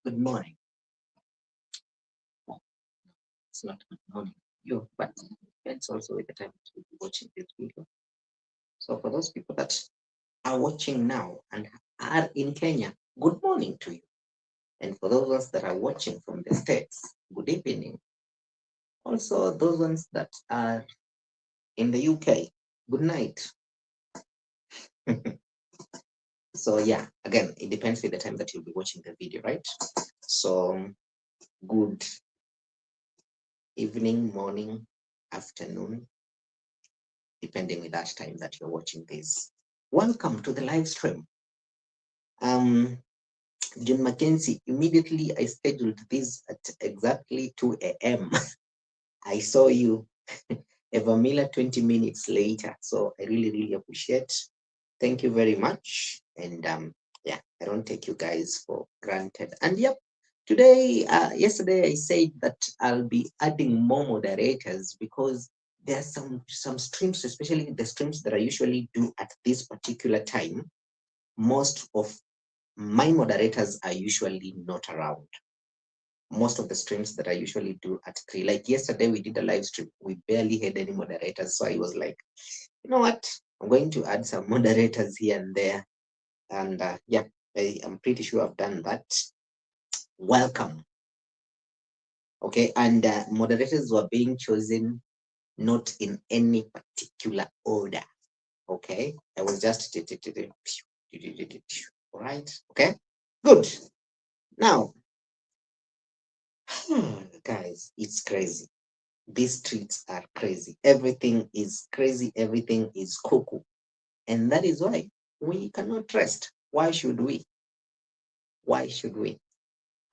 Good morning. Oh, it's not good morning. You, but it's also with the time to be watching this video. So for those people that are watching now and are in Kenya, good morning to you. And for those ones that are watching from the States, good evening. Also, those ones that are in the UK, good night. So yeah, again, it depends with the time that you'll be watching the video, right? So good evening, morning, afternoon, depending with that time that you're watching this. Welcome to the live stream. John Mackenzie, immediately I scheduled this at exactly 2 a.m. I saw you, Eva Miller, 20 minutes later. So I really, really appreciate. Thank you very much. And yeah, I don't take you guys for granted. And yep, today, yesterday I said that I'll be adding more moderators because there are some streams, especially the streams that I usually do at this particular time. Most of my moderators are usually not around. Most of the streams that I usually do at 3, like yesterday we did a live stream, we barely had any moderators. So I was like, you know what, I'm going to add some moderators here and there. And yeah, I'm pretty sure I've done that. Welcome. Okay, and moderators were being chosen not in any particular order. Okay, I was just all right. Okay, good. Now, guys, it's crazy. These streets are crazy. Everything is crazy. Everything is cuckoo. And that is why we cannot rest. Why should we? Why should we?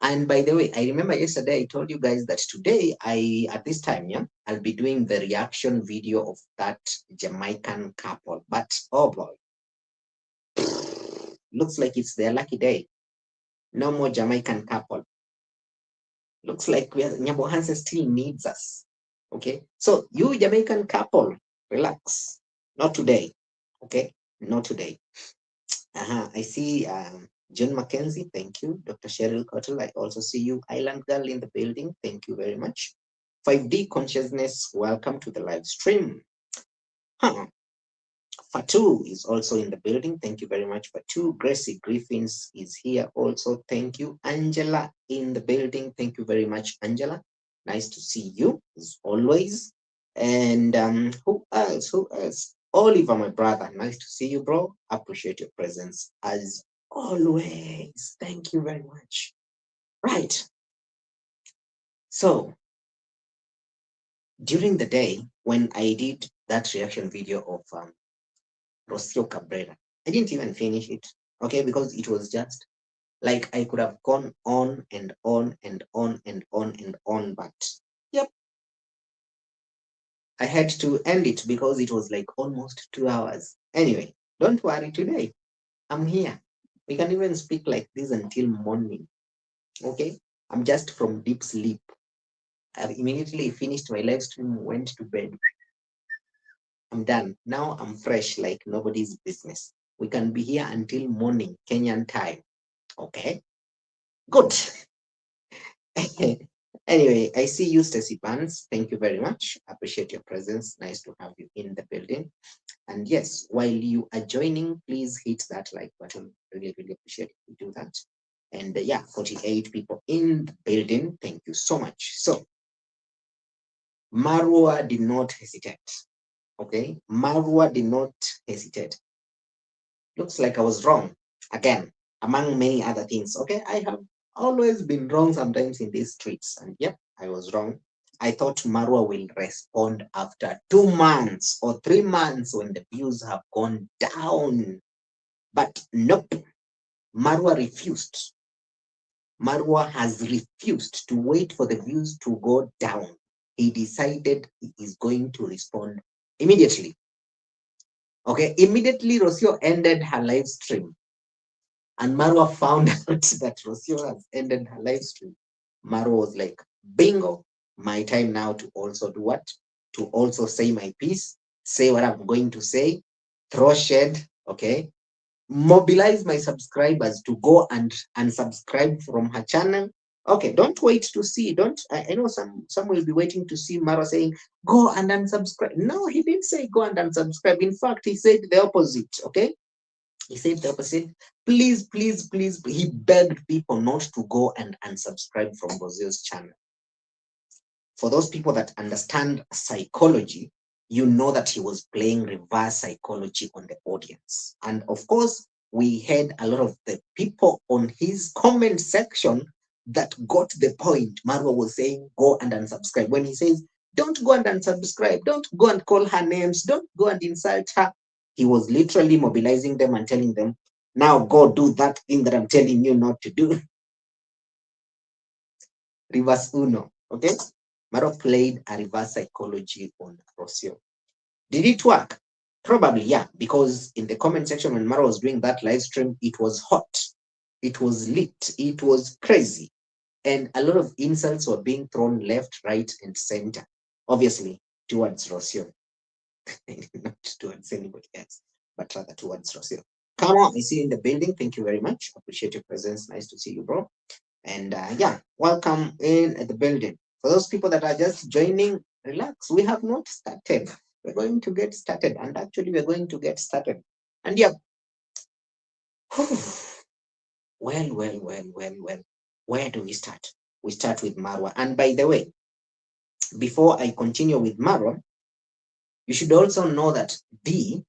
And by the way, I remember yesterday I told you guys that today at this time, yeah, I'll be doing the reaction video of that Jamaican couple. But oh boy, looks like it's their lucky day. No more Jamaican couple. Looks like Nyabo Hansen still needs us. Okay, so you Jamaican couple, relax. Not today. Okay, not today. I see John Mackenzie, thank you. Dr. Cheryl Cottle, I also see you. Island Girl in the building, thank you very much. 5D Consciousness, welcome to the live stream. Fatu is also in the building, thank you very much. Fatu, Gracie Griffins is here also, thank you. Angela in the building, thank you very much, Angela. Nice to see you, as always. And who else? Who else? Oliver, my brother, nice to see you, bro. Appreciate your presence as always. Thank you very much. Right. So, during the day, when I did that reaction video of Rocio Cabrera, I didn't even finish it, okay, because it was just like I could have gone on and on and on and on and on, but yep, I had to end it because it was like almost 2 hours. Anyway, don't worry, today I'm here. We can even speak like this until morning. Okay? I'm just from deep sleep. I immediately finished my live stream, went to bed. I'm done. Now I'm fresh like nobody's business. We can be here until morning, Kenyan time. Okay? Good. Anyway, I see you, Stacy Barnes. Thank you very much. Appreciate your presence. Nice to have you in the building. And yes, while you are joining, please hit that like button. Really, really appreciate if you do that. And yeah, 48 people in the building. Thank you so much. So, Marwa did not hesitate. Okay, Marwa did not hesitate. Looks like I was wrong again, among many other things. Okay, I have always been wrong sometimes in these streets. And yep, I was wrong. I thought Marwa will respond after 2 months or 3 months when the views have gone down. But nope, Marwa refused. Marwa has refused to wait for the views to go down. He decided he is going to respond immediately. Okay, immediately Rocio ended her live stream. And Marwa found out that Rocio has ended her live stream. Marwa was like, bingo, my time now to also do what? To also say my piece, say what I'm going to say, throw shade, okay? mobilize my subscribers to go and unsubscribe from her channel. Okay, don't wait to see. Don't I know some will be waiting to see Marwa saying go and unsubscribe. No, he didn't say go and unsubscribe. In fact, he said the opposite. Okay, he said the opposite. Please, please, please. He begged people not to go and unsubscribe from Rocio's channel. For those people that understand psychology, you know that he was playing reverse psychology on the audience. And of course, we had a lot of the people on his comment section that got the point. Marwa was saying, go and unsubscribe. When he says, don't go and unsubscribe, don't go and call her names, don't go and insult her, he was literally mobilizing them and telling them, now go do that thing that I'm telling you not to do. Reverse Uno, okay? Marwa played a reverse psychology on Rocio. Did it work? Probably, yeah, because in the comment section when Marwa was doing that live stream, it was hot, it was lit, it was crazy. And a lot of insults were being thrown left, right, and center, obviously towards Rocio, not towards anybody else, but rather towards Rocio. Come on, I see you in the building. Thank you very much. Appreciate your presence. Nice to see you, bro. And yeah, welcome in at the building. For those people that are just joining, relax. We have not started. We're going to get started. And actually, we're going to get started. And yeah, well. Where do we start? We start with Marwa. And by the way, before I continue with Marwa, you should also know that D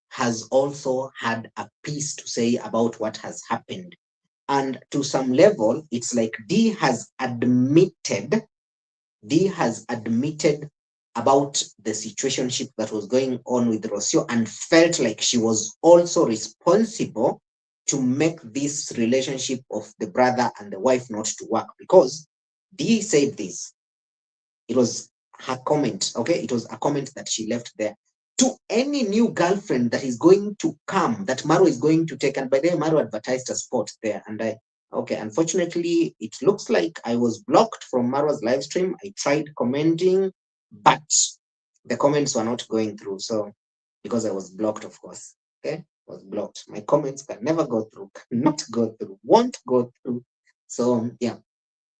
has also had a piece to say about what has happened. And to some level, it's like D has admitted about the situationship that was going on with Rocio and felt like she was also responsible to make this relationship of the brother and the wife not to work, because D said this. It was her comment, okay? It was a comment that she left there. To any new girlfriend that is going to come, that Marwa is going to take, and by the way, Marwa advertised a spot there, and okay, unfortunately, it looks like I was blocked from Marwa's live stream. I tried commenting, but the comments were not going through. So, because I was blocked, of course, okay, I was blocked. My comments can never go through, cannot go through, won't go through. So, yeah,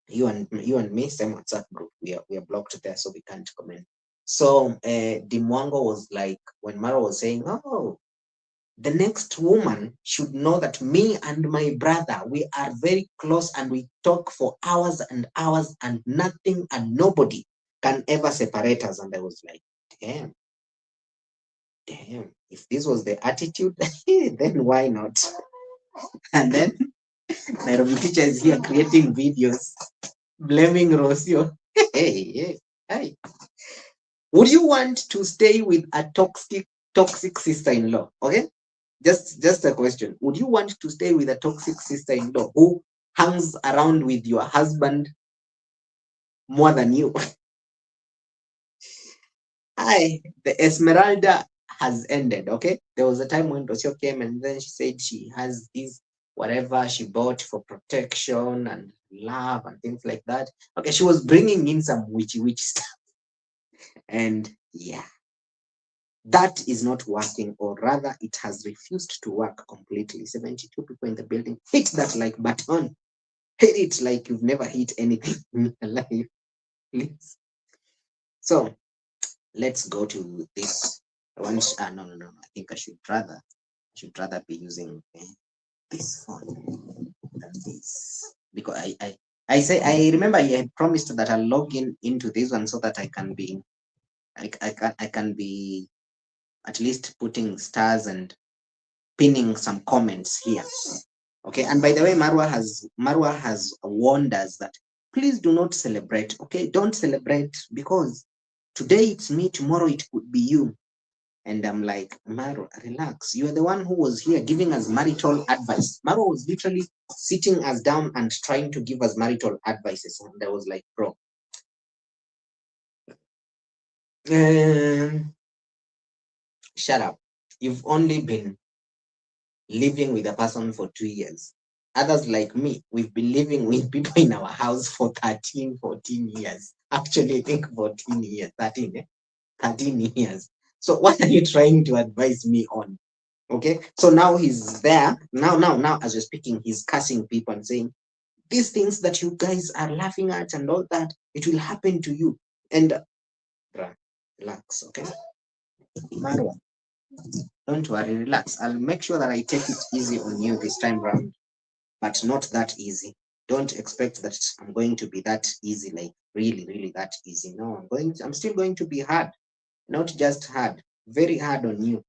you and me, same WhatsApp group. We are blocked there, so we can't comment. So, Mwango was like, when Marwa was saying, "Oh, the next woman should know that me and my brother, we are very close and we talk for hours and hours and nothing and nobody can ever separate us." And I was like, damn, if this was the attitude, then why not? And then Nairobi teacher is here creating videos blaming Rocio. Hey. Would you want to stay with a toxic sister-in-law? Okay, just a question. Would you want to stay with a toxic sister-in-law who hangs around with your husband more than you? Hi, the Esmeralda has ended. Okay, there was a time when Rocio came and then she said she has this whatever she bought for protection and love and things like that. Okay, she was bringing in some witchy stuff, and yeah, that is not working, or rather, it has refused to work completely. 72 people in the building. Hit that like button. Hit it like you've never hit anything in your life, please. So let's go to this. Once, no. I think I should rather be using this phone than this, because I remember I had promised that I'll log into this one so that I can be at least putting stars and pinning some comments here. Okay, and by the way, Marwa has warned us that please do not celebrate. Okay, don't celebrate, because today it's me, tomorrow it could be you. And I'm like, Marwa, relax. You are the one who was here giving us marital advice. Marwa was literally sitting us down and trying to give us marital advices. And I was like, bro, shut up. You've only been living with a person for 2 years. Others like me, we've been living with people in our house for 13, 14 years. Actually, I think 14 years, 13 years. So what are you trying to advise me on? Okay, so now he's there. Now, as we're speaking, he's cursing people and saying, these things that you guys are laughing at and all that, it will happen to you. And relax, okay? Marwa, don't worry, relax. I'll make sure that I take it easy on you this time round, but not that easy. Don't expect that I'm going to be that easy, like really that easy. No, I'm still going to be hard, not just hard, very hard on you,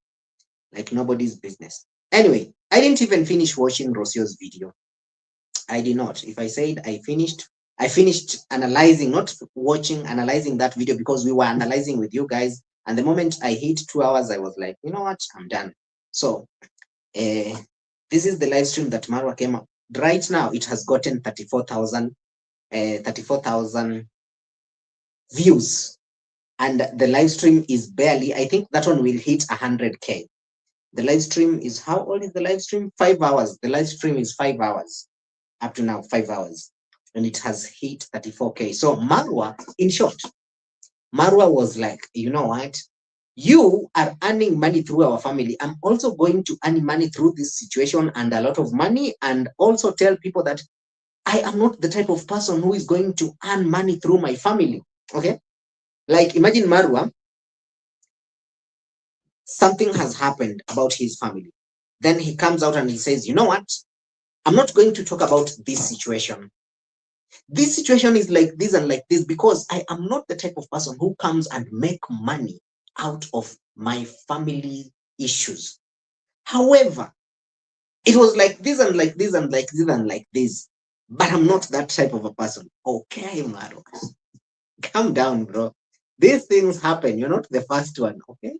like nobody's business. Anyway, I didn't even finish watching Rocio's video. I did not. If I said I finished analyzing, not watching, analyzing that video, because we were analyzing with you guys. And the moment I hit 2 hours, I was like, you know what? I'm done. So this is the live stream that Marwa came up. Right now, it has gotten 34,000 views. And the live stream is barely, I think that one will hit 100K. The live stream is, how old is the live stream? 5 hours. The live stream is 5 hours. Up to now, 5 hours. And it has hit 34K. So Marwa, in short, Marwa was like, you know what? You are earning money through our family. I'm also going to earn money through this situation and a lot of money, and also tell people that I am not the type of person who is going to earn money through my family. Okay? Like, imagine Marwa, something has happened about his family. Then he comes out and he says, you know what? I'm not going to talk about this situation. This situation is like this and like this because I am not the type of person who comes and make money out of my family issues. However, it was like this and like this and like this and like this, but I'm not that type of a person. Okay, Maro, calm down, bro. These things happen. You're not the first one, okay?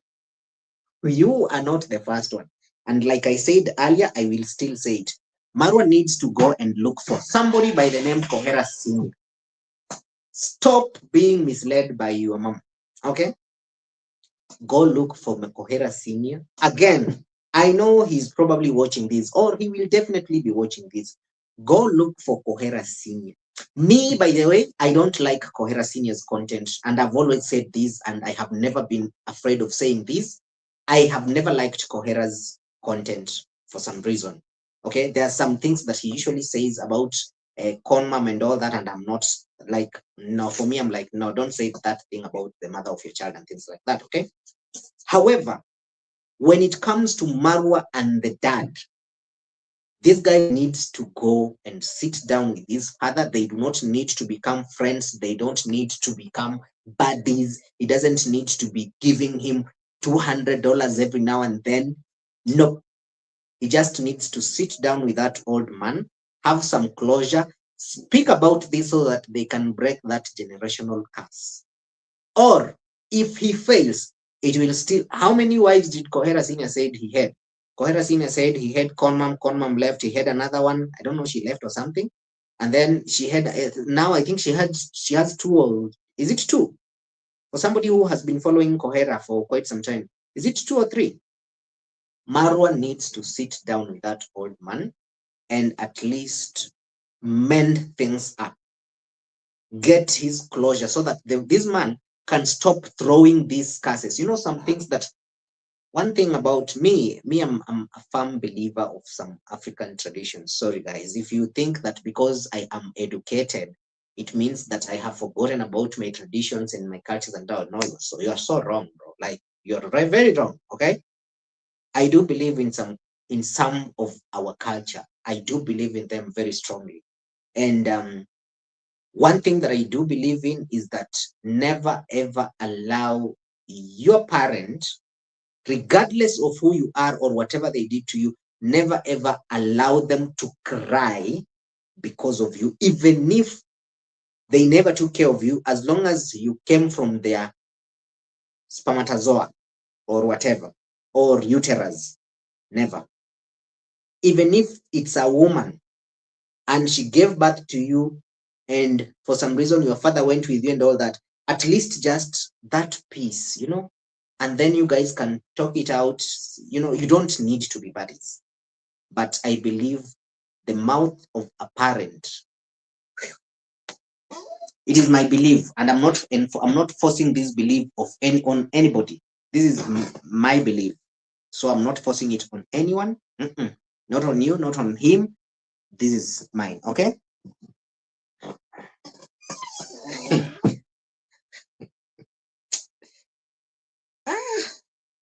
You are not the first one. And like I said earlier, I will still say it. Marwa needs to go and look for somebody by the name Kohera Singh. Stop being misled by your mom. Okay? Go look for Kohera Senior. Again, I know he's probably watching this, or he will definitely be watching this. Go look for Kohera Senior. Me, by the way, I don't like Kohera Senior's content, and I've always said this, and I have never been afraid of saying this. I have never liked Kohera's content for some reason. Okay, there are some things that he usually says about con mom and all that, and I'm not like, no, for me, I'm like, no, don't say that thing about the mother of your child and things like that. Okay. However, when it comes to Marwa and the dad, this guy needs to go and sit down with his father. They do not need to become friends. They don't need to become buddies. He doesn't need to be giving him $200 every now and then. No, he just needs to sit down with that old man, have some closure, speak about this so that they can break that generational curse. Or if he fails, it will still. How many wives did Kohera Senior said he had? Kohera Senior said he had Conmam left. He had another one. I don't know, she left or something. And then she had, now I think she has two, or is it two? For somebody who has been following Kohera for quite some time, is it two or three? Marwa needs to sit down with that old man and at least mend things up, get his closure so that this man can stop throwing these curses. You know, some things that, one thing about me, I'm a firm believer of some African traditions. Sorry, guys, if you think that because I am educated, it means that I have forgotten about my traditions and my cultures and all. No, so you're so wrong, bro. Like, you're very wrong. Okay, I do believe in some of our culture. I do believe in them very strongly, and one thing that I do believe in is that never ever allow your parent, regardless of who you are or whatever they did to you, never ever allow them to cry because of you, even if they never took care of you, as long as you came from their spermatozoa or whatever, or uterus. Never. Even if it's a woman and she gave birth to you, and for some reason your father went with you and all that, at least just that piece, and then you guys can talk it out. You don't need to be buddies, but I believe the mouth of a parent, it is my belief, and I'm not forcing this belief on anybody. This is my belief. So I'm not forcing it on anyone. Not on you, not on him. This is mine, okay?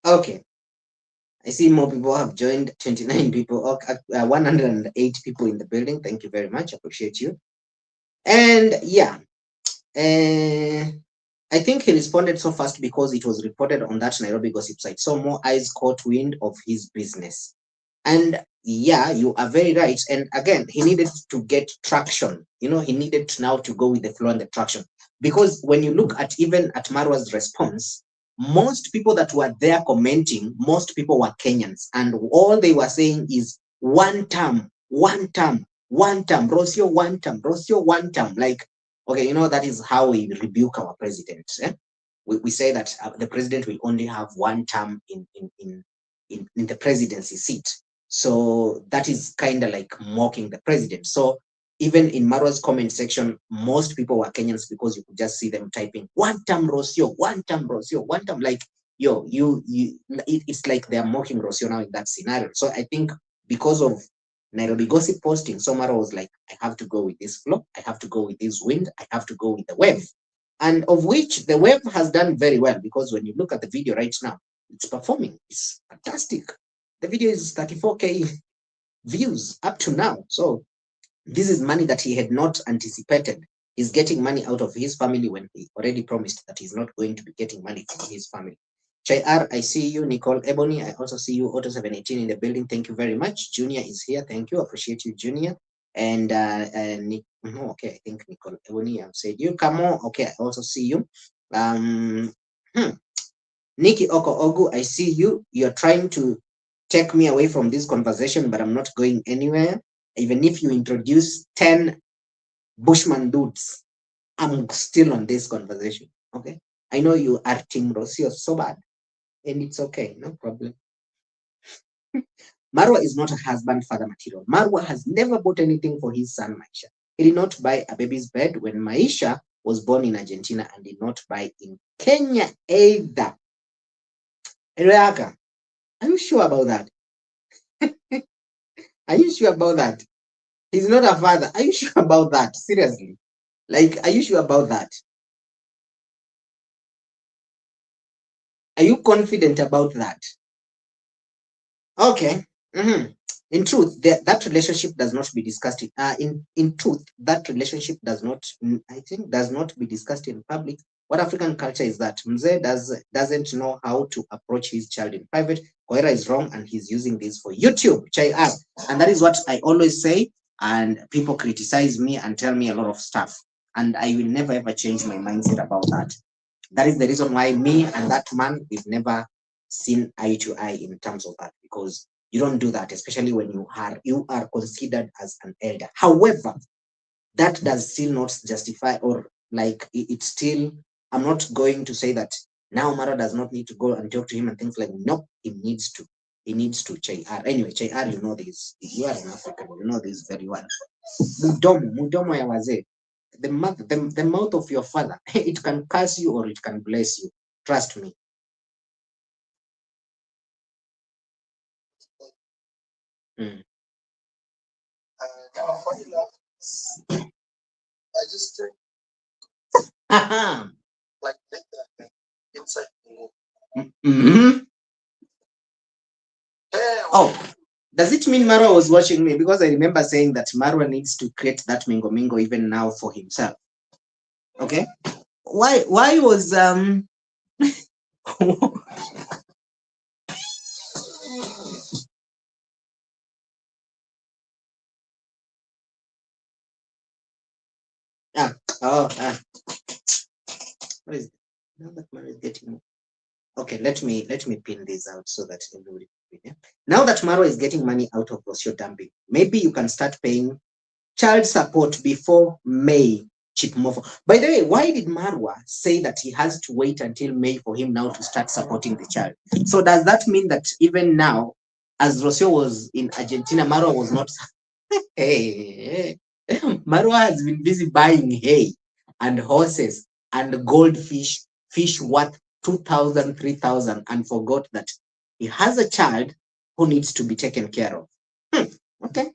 Okay. I see more people have joined, 29 people, 108 people in the building. Thank you very much. Appreciate you. And yeah, I think he responded so fast because it was reported on that Nairobi gossip site. So more eyes caught wind of his business. And yeah, you are very right. And again, he needed to get traction. He needed now to go with the flow and the traction. Because when you look at even at Marwa's response, most people that were there commenting, most people were Kenyans. And all they were saying is one term, one term, one term, Rocio, one term, Rocio, one term. Like, okay, that is how we rebuke our president. We say that the president will only have one term in the presidency seat. So that is kind of like mocking the president. So even in Marwa's comment section, most people were Kenyans because you could just see them typing one term Rocio, one term Rocio, one term. Like, it's like they're mocking Rocio now in that scenario. So I think because of Nairobi gossip posting, so Marwa was like, I have to go with this flow, I have to go with this wind, I have to go with the wave. And of which the wave has done very well, because when you look at the video right now, it's performing. It's fantastic. The video is 34K views up to now. So this is money that he had not anticipated. He's getting money out of his family when he already promised that he's not going to be getting money from his family. Chai R, I see you. Nicole Ebony, I also see you. Auto 718 in the building. Thank you very much. Junior is here. Thank you. Appreciate you, Junior. And okay, I think Nicole Ebony, I've said you. Come on. Okay, I also see you. Nikki Oko Ogu, I see you. You're trying to take me away from this conversation, but I'm not going anywhere. Even if you introduce 10 Bushman dudes, I'm still on this conversation. Okay. I know you are Team Rocio so bad, and it's okay, no problem. Marwa is not a husband father material. Marwa has never bought anything for his son Maisha. He did not buy a baby's bed when Maisha was born in Argentina, and did not buy in Kenya either. Reaka, are you sure about that? Are you sure about that? He's not a father. Are you sure about that? Seriously. Like, are you sure about that? Are you confident about that? Okay. In truth, that relationship does not be discussed. In truth, that relationship does not, I think, does not be discussed in public. What African culture is that Mzee doesn't know how to approach his child in private. Koera is wrong, and he's using this for YouTube. Chai up. And that is what I always say. And people criticize me and tell me a lot of stuff. And I will never ever change my mindset about that. That is the reason why me and that man, we've never seen eye to eye in terms of that, because you don't do that, especially when you are considered as an elder. However, that does still not justify, or like it's still, I'm not going to say that now Mara does not need to go and talk to him and things like, no, he needs to. He needs to. Char. Anyway, Char, you know this. You are an African, you know this very well. Mudomo ya wazee. The mouth of your father, it can curse you or it can bless you. Trust me. Mm. I just like that inside. Mm-hmm. Oh, does it mean Marwa was watching me? Because I remember saying that Marwa needs to create that mingo mingo even now for himself. Okay. Why was what is it? Now that Marwa is getting, okay, let me pin this out so that everybody can see. Now that Marwa is getting money out of Rocio dumping, maybe you can start paying child support before May. Chipmofo. By the way, why did Marwa say that he has to wait until May for him now to start supporting the child? So does that mean that even now, as Rocio was in Argentina, Marwa was not? Hey, Marwa has been busy buying hay and horses and goldfish, fish worth 2,000, 3,000, and forgot that He has a child who needs to be taken care of. Okay.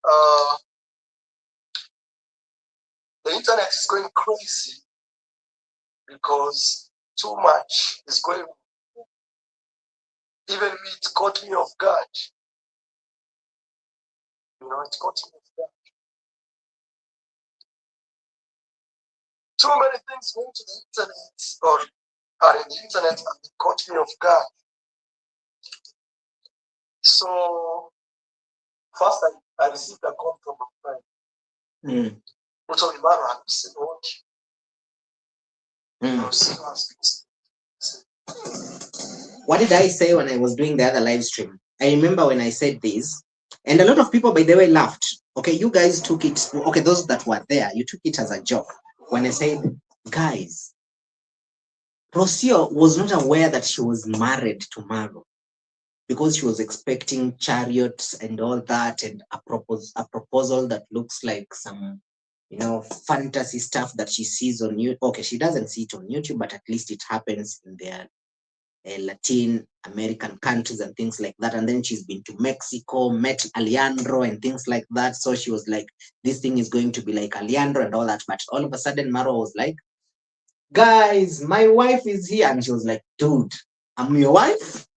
Uh, the internet is going crazy because too much is going. Even me, it caught me off guard. You know, it caught me off guard. Too many things going to the internet or are in the internet and it caught me off guard. So first I received a call from a friend. Which of the man had said, what did I say when I was doing the other live stream? I remember when I said this, and a lot of people, by the way, laughed. Okay, you guys took it. Okay, those that were there, you took it as a joke when I said, guys, Rocio was not aware that she was married to Marwa because she was expecting chariots and all that, and a proposal that looks like some, fantasy stuff that she sees on YouTube. Okay, she doesn't see it on YouTube, but at least it happens in their Latin American countries and things like that. And then she's been to Mexico, met Alejandro and things like that. So she was like, this thing is going to be like Alejandro and all that. But all of a sudden, Marwa was like, guys, my wife is here. And she was like, dude, I'm your wife.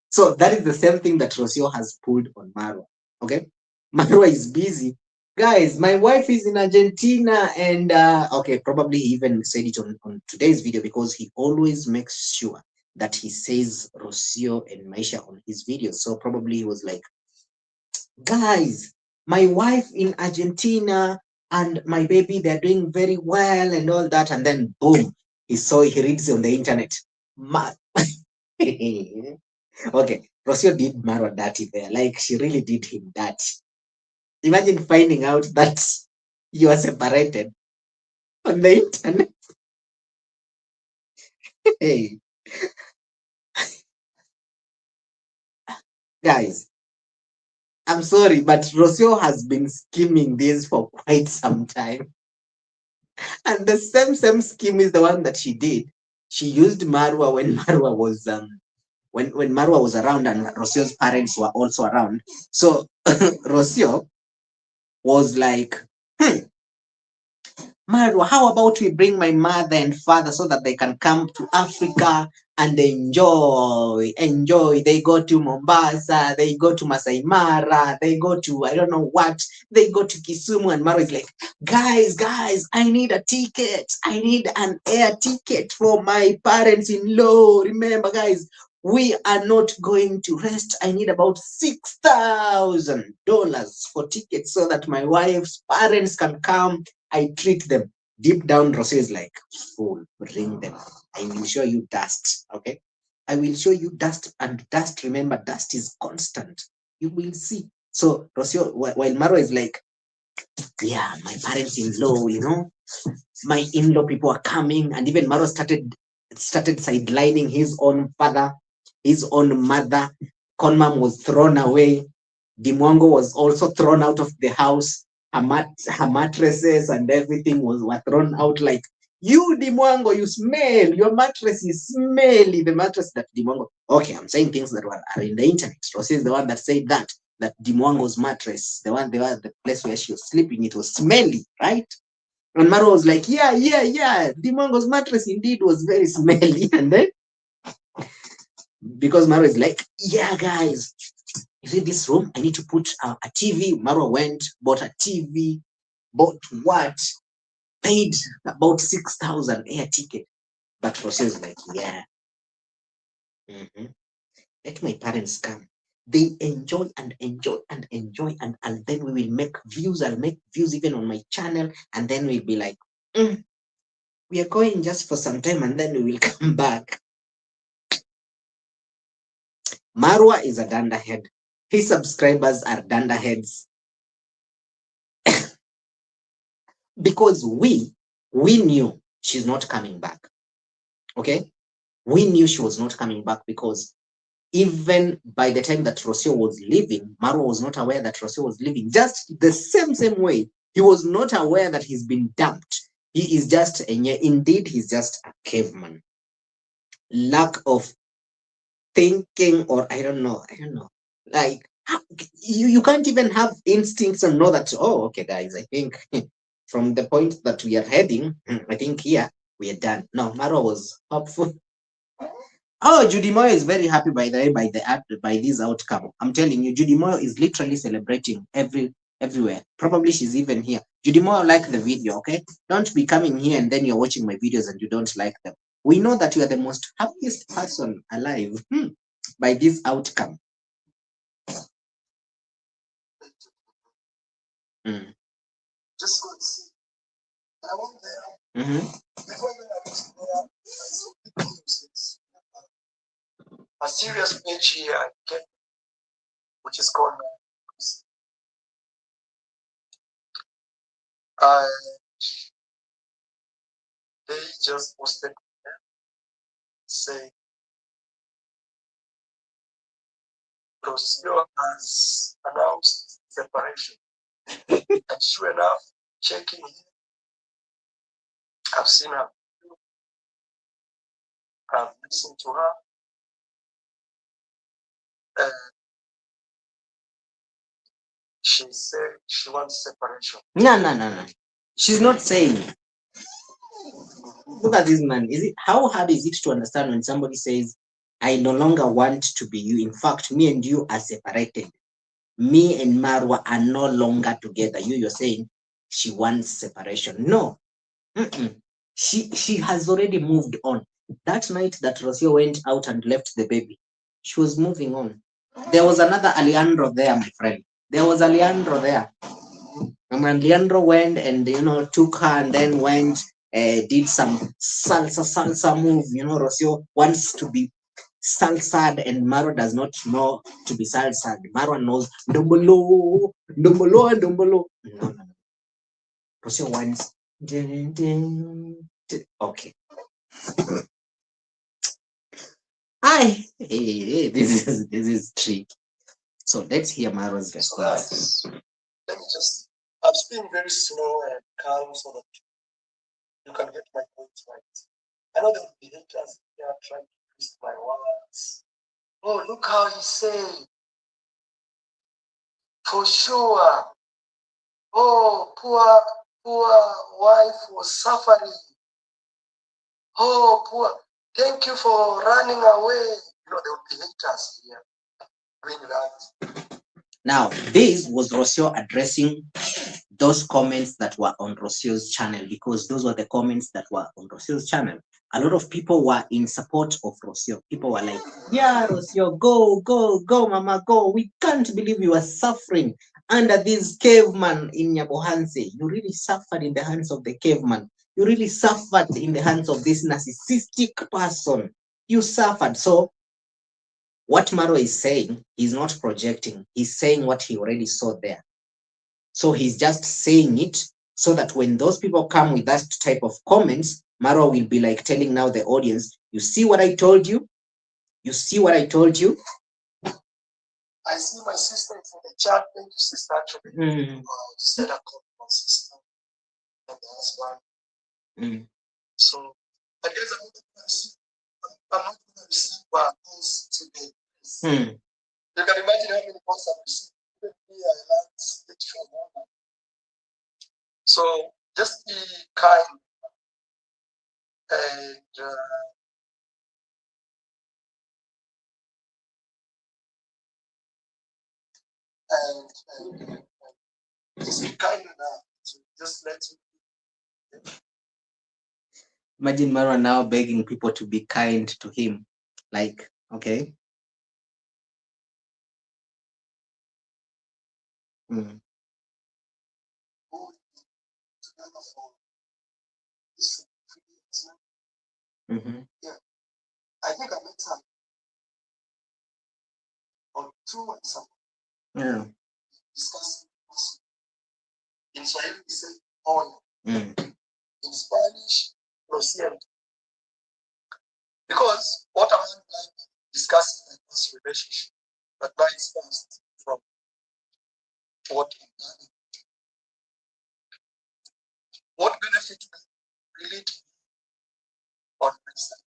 So that is the same thing that Rocio has pulled on Marwa. Okay. Marwa is busy. Guys, my wife is in Argentina, and okay, probably he even said it on today's video because he always makes sure that he says Rocio and Maisha on his videos. So probably he was like, guys, my wife in Argentina and my baby, they're doing very well and all that. And then boom, he reads on the internet. Okay, Rocio did Marwa dirty there. Like she really did him dirty. Imagine finding out that you are separated on the internet. Hey, guys, I'm sorry, but Rocio has been scheming this for quite some time. And the same scheme is the one that she did. She used Marwa when Marwa was when Marwa was around and Rocio's parents were also around. So Rocio was like, Marwa, how about we bring my mother and father so that they can come to Africa and enjoy. They go to Mombasa, they go to Masai Mara, they go to I don't know what, they go to Kisumu, and Marwa is like, guys, I need a ticket. I need an air ticket for my parents-in-law. Remember, guys, we are not going to rest. I need about $6,000 for tickets so that my wife's parents can come. I treat them. Deep down, Rocio is like, fool, bring them. I will show you dust, okay? I will show you dust, and dust, remember, dust is constant. You will see. So Rocio, while Marwa is like, yeah, my parents-in-law, my in-law people are coming, and even Marwa started sidelining his own father, his own mother. Conmam was thrown away. Mwango was also thrown out of the house. Her mattresses and everything were thrown out. Like, you, Mwango, you smell. Your mattress is smelly. The mattress that Mwango. Okay, I'm saying things that are in the internet. Rosie is the one that said that Mwango's mattress, the place where she was sleeping, it was smelly, right? And Maro was like, yeah. Mwango's mattress indeed was very smelly. And then, because Maro is like, yeah, guys, you see this room? I need to put a TV. Marwa went, bought a TV, bought what? Paid about 6,000 air ticket. But Rocio is like, yeah. Let my parents come. They enjoy and then we will make views. I'll make views even on my channel, and then we'll be like, we are going just for some time, and then we will come back. Marwa is a dunderhead. His subscribers are dunderheads. Because we knew she's not coming back. Okay? We knew she was not coming back because even by the time that Rocio was leaving, Marwa was not aware that Rocio was leaving. Just the same way. He was not aware that he's been dumped. He is just indeed he's just a caveman. Lack of thinking, or I don't know. Like you can't even have instincts and know that, oh, okay, guys, I think from the point that we are heading, I think here we are done. No, Marwa was hopeful. Oh, Judy Moyo is very happy by the way by this outcome. I'm telling you, Judy Moyo is literally celebrating everywhere. Probably she's even here. Judy Moyo, like the video, okay? Don't be coming here and then you're watching my videos and you don't like them. We know that you are the most happiest person alive by this outcome. Mm. Just go and see. I went there. Mm-hmm. Before I was there, I saw a serious page here I get, which is called they just posted say Rocio has announced separation. And sure enough, checking here, I've seen her. I've listened to her. And she said she wants separation. No. She's not saying. Look at this man. How hard is it to understand when somebody says, I no longer want to be you? In fact, me and you are separated. Me and Marwa are no longer together. You're saying she wants separation. No. She has already moved on. That night that Rocio went out and left the baby, she was moving on. There was another Alejandro there, my friend. There was Alejandro there. And when Leandro went and took her and then went did some salsa move, Rocio wants to be salsad and Marwa does not know to be salsad. Marwa knows dombolo. No. Rocio wants okay. Hi, hey, this is tricky. So let's hear Marwa's response. So let me just. I'm speaking very slow and calm so that you can get my points right. I know there will be haters here trying to twist my words. Oh, look how he said. For sure. Oh, poor wife was suffering. Oh, poor. Thank you for running away. There will be haters here doing that. Now, this was Rocio addressing those comments that were on Rocio's channel, because those were the comments that were on Rocio's channel. A lot of people were in support of Rocio. People were like, yeah, Rocio, go, mama, go. We can't believe you are suffering under this caveman in Nyabohanse. You really suffered in the hands of the caveman. You really suffered in the hands of this narcissistic person. You suffered. So what Marwa is saying, he's not projecting. He's saying what he already saw there. So he's just saying it so that when those people come with that type of comments, Marwa will be like telling now the audience, you see what I told you? You see what I told you? I see my sister in the chat. Thank you, sister. Actually, said I called my sister and the husband. So I guess I'm not going to receive calls today. You can imagine how many calls I've received. So just be kind and just be kind enough to just let him. Imagine Marwa now begging people to be kind to him. Like, okay. Mm-hmm. Yeah, I think I met her on 2 or something. Yeah. Discussing in Swahili, we say on. In Spanish, procedure. Because what I'm like discussing in this relationship, that lies first from what benefit relate on Wednesday.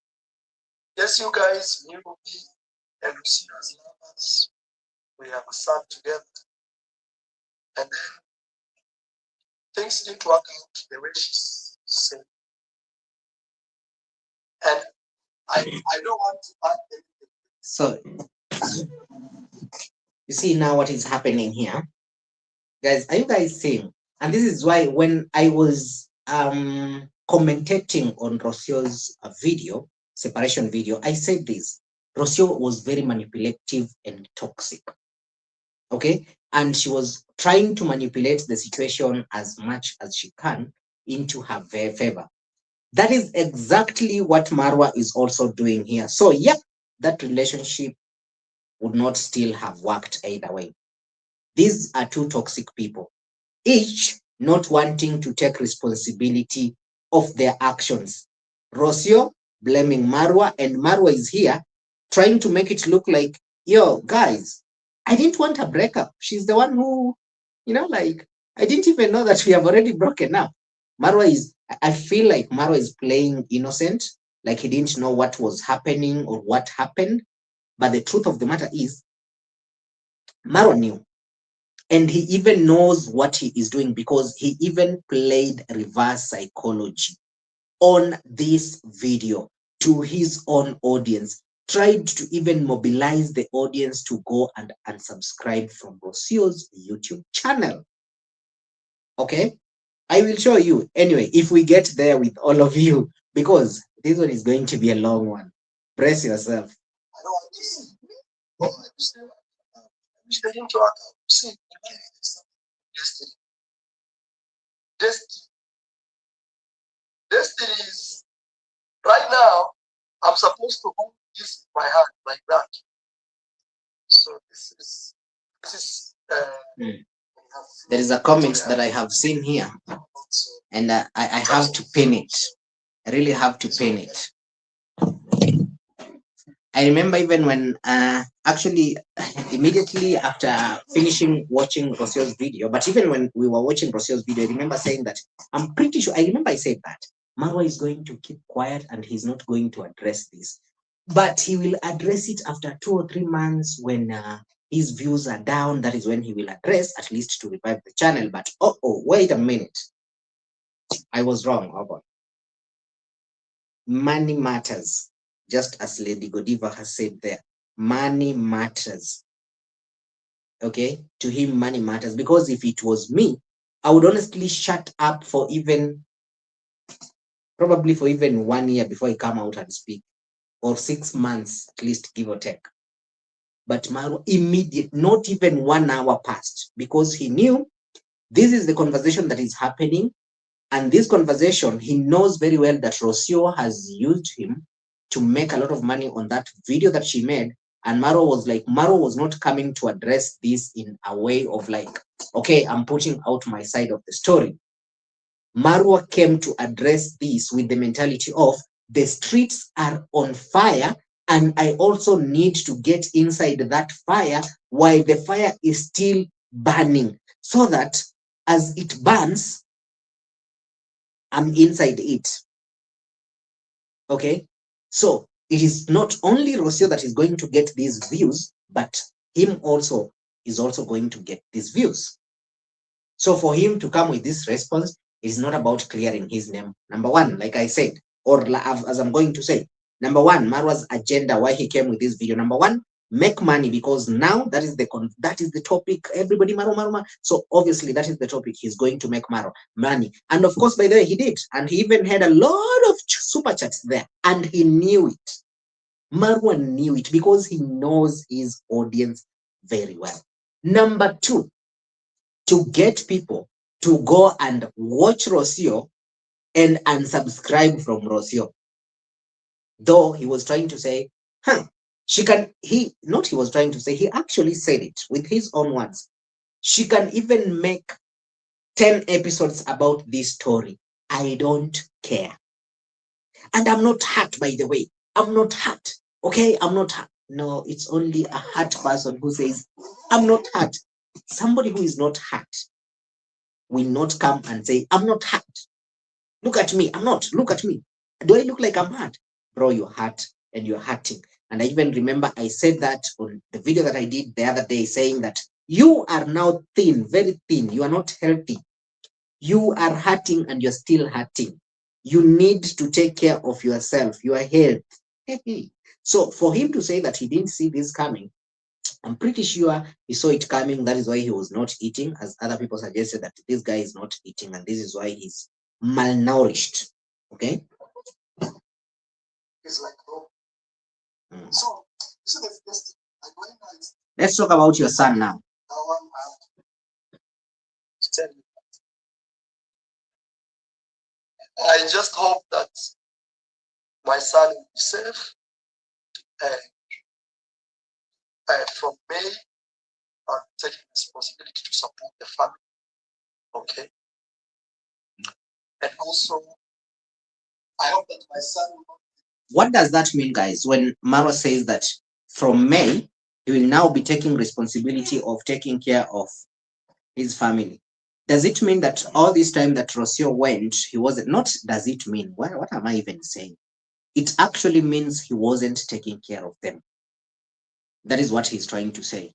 Yes, you guys knew me and we see as lovers. We have a son together. And then things didn't work out the way she said. And I don't want to add anything. So you see now what is happening here. Guys, are you guys seeing? And this is why when I was commentating on Rocio's video, separation video, I said this. Rocio was very manipulative and toxic. Okay? And she was trying to manipulate the situation as much as she can into her favor. That is exactly what Marwa is also doing here. So, yeah, that relationship would not still have worked either way. These are two toxic people, each not wanting to take responsibility of their actions. Rocio blaming Marwa, and Marwa is here trying to make it look like, yo, guys, I didn't want a breakup. She's the one who, like, I didn't even know that we have already broken up. Marwa is, I feel like Marwa is playing innocent, like he didn't know what was happening or what happened. But the truth of the matter is, Marwa knew. And he even knows what he is doing because he even played reverse psychology on this video to his own audience, tried to even mobilize the audience to go and unsubscribe from Rocio's YouTube channel. Okay, I will show you anyway if we get there with all of you, because this one is going to be a long one. Brace yourself. I don't want to see. Oh, I wish they didn't work out. See, destiny. Destiny is right now. I'm supposed to hold this in my hand like that. So this is. There is a comment that I have seen here, and I have to pin it. I really have to pin it. I remember even when actually immediately after finishing watching Rocio's video, but even when we were watching Rocio's video, I remember saying that I'm pretty sure, I remember I said that Marwa is going to keep quiet and he's not going to address this. But he will address it after 2 or 3 months when his views are down. That is when he will address, at least to revive the channel. But wait a minute. I was wrong. Money matters. Just as Lady Godiva has said there, money matters. Okay, to him, money matters, because if it was me, I would honestly shut up for probably for even 1 year before I come out and speak, or 6 months at least, give or take. But Marwa, immediate, not even 1 hour passed, because he knew this is the conversation that is happening. And this conversation, he knows very well that Rocio has used him to make a lot of money on that video that she made. And Marwa was not coming to address this in a way of like, okay, I'm putting out my side of the story. Marwa came to address this with the mentality of the streets are on fire, and I also need to get inside that fire while the fire is still burning, so that as it burns, I'm inside it. Okay, so it is not only Rocio that is going to get these views, but him also is also going to get these views. So for him to come with this response is not about clearing his name. Number one, like I said, or as I'm going to say, number one, Marwa's agenda, why he came with this video. Number one, make money, because now that is the topic. Everybody Marwa. So obviously that is the topic. He's going to make money. And of course, by the way, he did. And he even had a lot of super chats there. And he knew it. Marwa knew it because he knows his audience very well. Number two, to get people to go and watch Rocio and unsubscribe from Rocio. Though he was trying to say, he actually said it with his own words. She can even make 10 episodes about this story. I don't care. And I'm not hurt, by the way. I'm not hurt. Okay, I'm not hurt. No, it's only a hurt person who says, I'm not hurt. Somebody who is not hurt will not come and say, I'm not hurt. Look at me. I'm not. Look at me. Do I look like I'm hurt? Bro, you're hurt and you're hurting. And I even remember I said that on the video that I did the other day, saying that you are now thin, very thin. You are not healthy. You are hurting and you're still hurting. You need to take care of yourself, your health. So for him to say that he didn't see this coming, I'm pretty sure he saw it coming. That is why he was not eating, as other people suggested that this guy is not eating, and this is why he's malnourished. Okay? It's like, oh. So, this is the first thing. Let's talk about your son now. I just hope that my son will be safe, and from May, I'm taking responsibility to support the family. Okay. And also, I hope that my son will not. What does that mean, guys? When Marwa says that from May, he will now be taking responsibility of taking care of his family. Does it mean that all this time that Rocio went, he wasn't, not does it mean, what am I even saying? It actually means he wasn't taking care of them. That is what he's trying to say.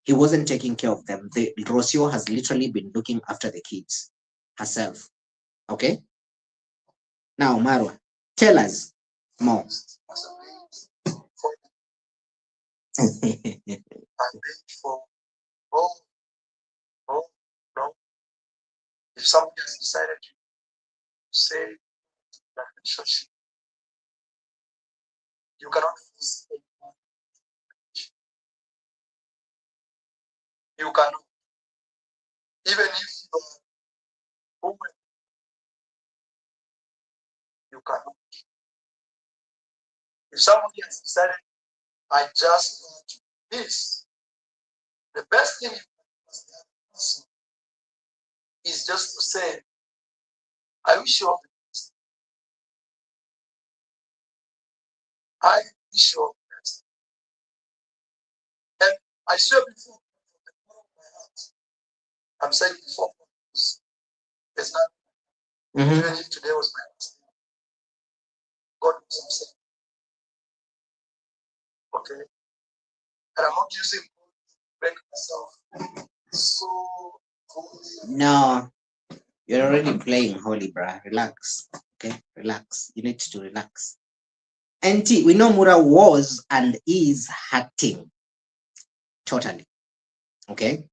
He wasn't taking care of them. Rocio has literally been looking after the kids herself. Okay? Now, Marwa, tell us more. I'm ready for, oh, no. If somebody has decided to say that relationship, you cannot force anyone. You cannot. Even if you are woman, you cannot. If somebody has decided, I just want to do this, the best thing is just to say, I wish you all the best. I wish you all the best. And I swear before, from the bottom of my heart, I'm saying before, there's not, even if today was my last day, God knows I'm saying. Okay? And I'm not using God to make myself so holy. No, you're already playing holy, bruh. Relax. Okay? Relax. You need to relax. And we know Mura was and is hurting. Totally. Okay?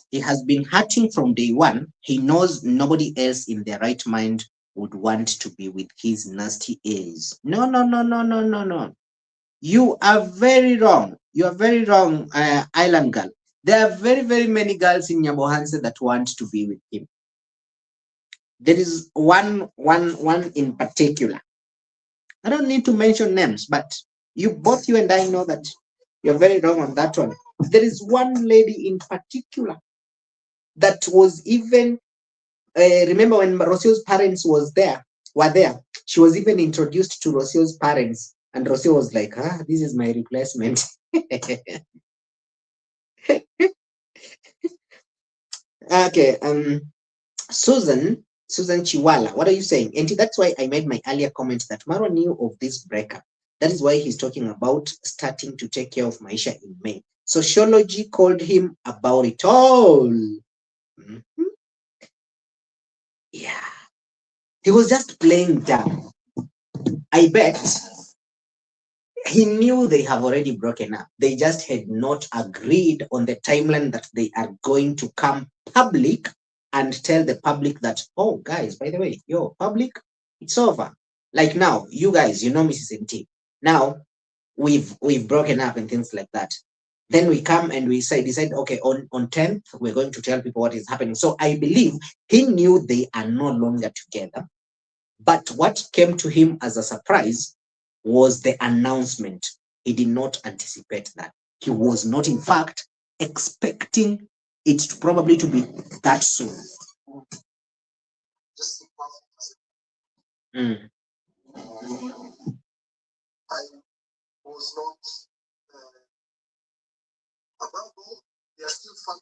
He has been hurting from day one. He knows nobody else in their right mind would want to be with his nasty ears. No. You are very wrong. You are very wrong, Island girl. There are very, very many girls in Nyabohanse that want to be with him. There is one in particular. I don't need to mention names, but both you and I know that you're very wrong on that one. There is one lady in particular that was even, remember when Rocio's parents were there, she was even introduced to Rocio's parents, and Rocio was like, this is my replacement. Okay, Susan Chiwala, what are you saying? And that's why I made my earlier comment that Marwa knew of this breakup. That is why he's talking about starting to take care of Maisha in May. Sociology called him about it all. Yeah. He was just playing dumb. I bet he knew they have already broken up. They just had not agreed on the timeline that they are going to come public and tell the public that, oh, guys, by the way, public, it's over. Like now, you guys, you know Mrs. NT. Now, we've broken up and things like that. Then we come and we decide, okay, on 10th, we're going to tell people what is happening. So I believe he knew they are no longer together. But what came to him as a surprise was the announcement. He did not anticipate that. He was not, in fact, expecting it to probably to be that soon. I was not, above all, they are still fun.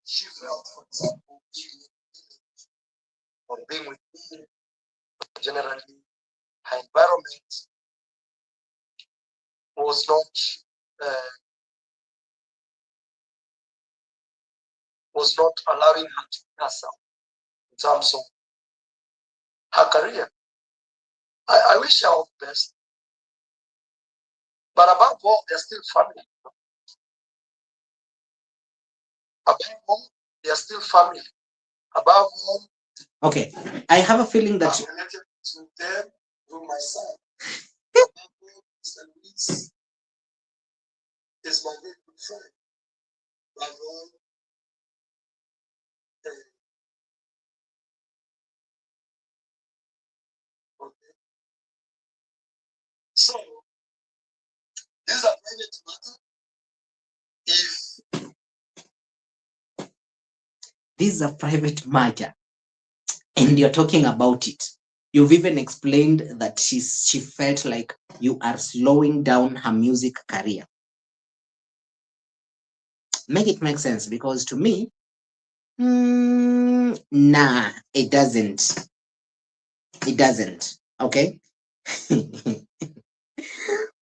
She felt, for example, or being with me, generally, her environment was not allowing her to be herself in terms of her career. I wish her all the best. But above all, they're still family. Above all, they're still family. Above all, okay, I have a feeling that I'm related to them through my son. Above all, Mr. Luis is my very good friend. Above all, okay. So, this is a private matter. If this is a private matter and you're talking about it, you've even explained that she felt like you are slowing down her music career. Make it make sense, because to me, nah, it doesn't. It doesn't. Okay.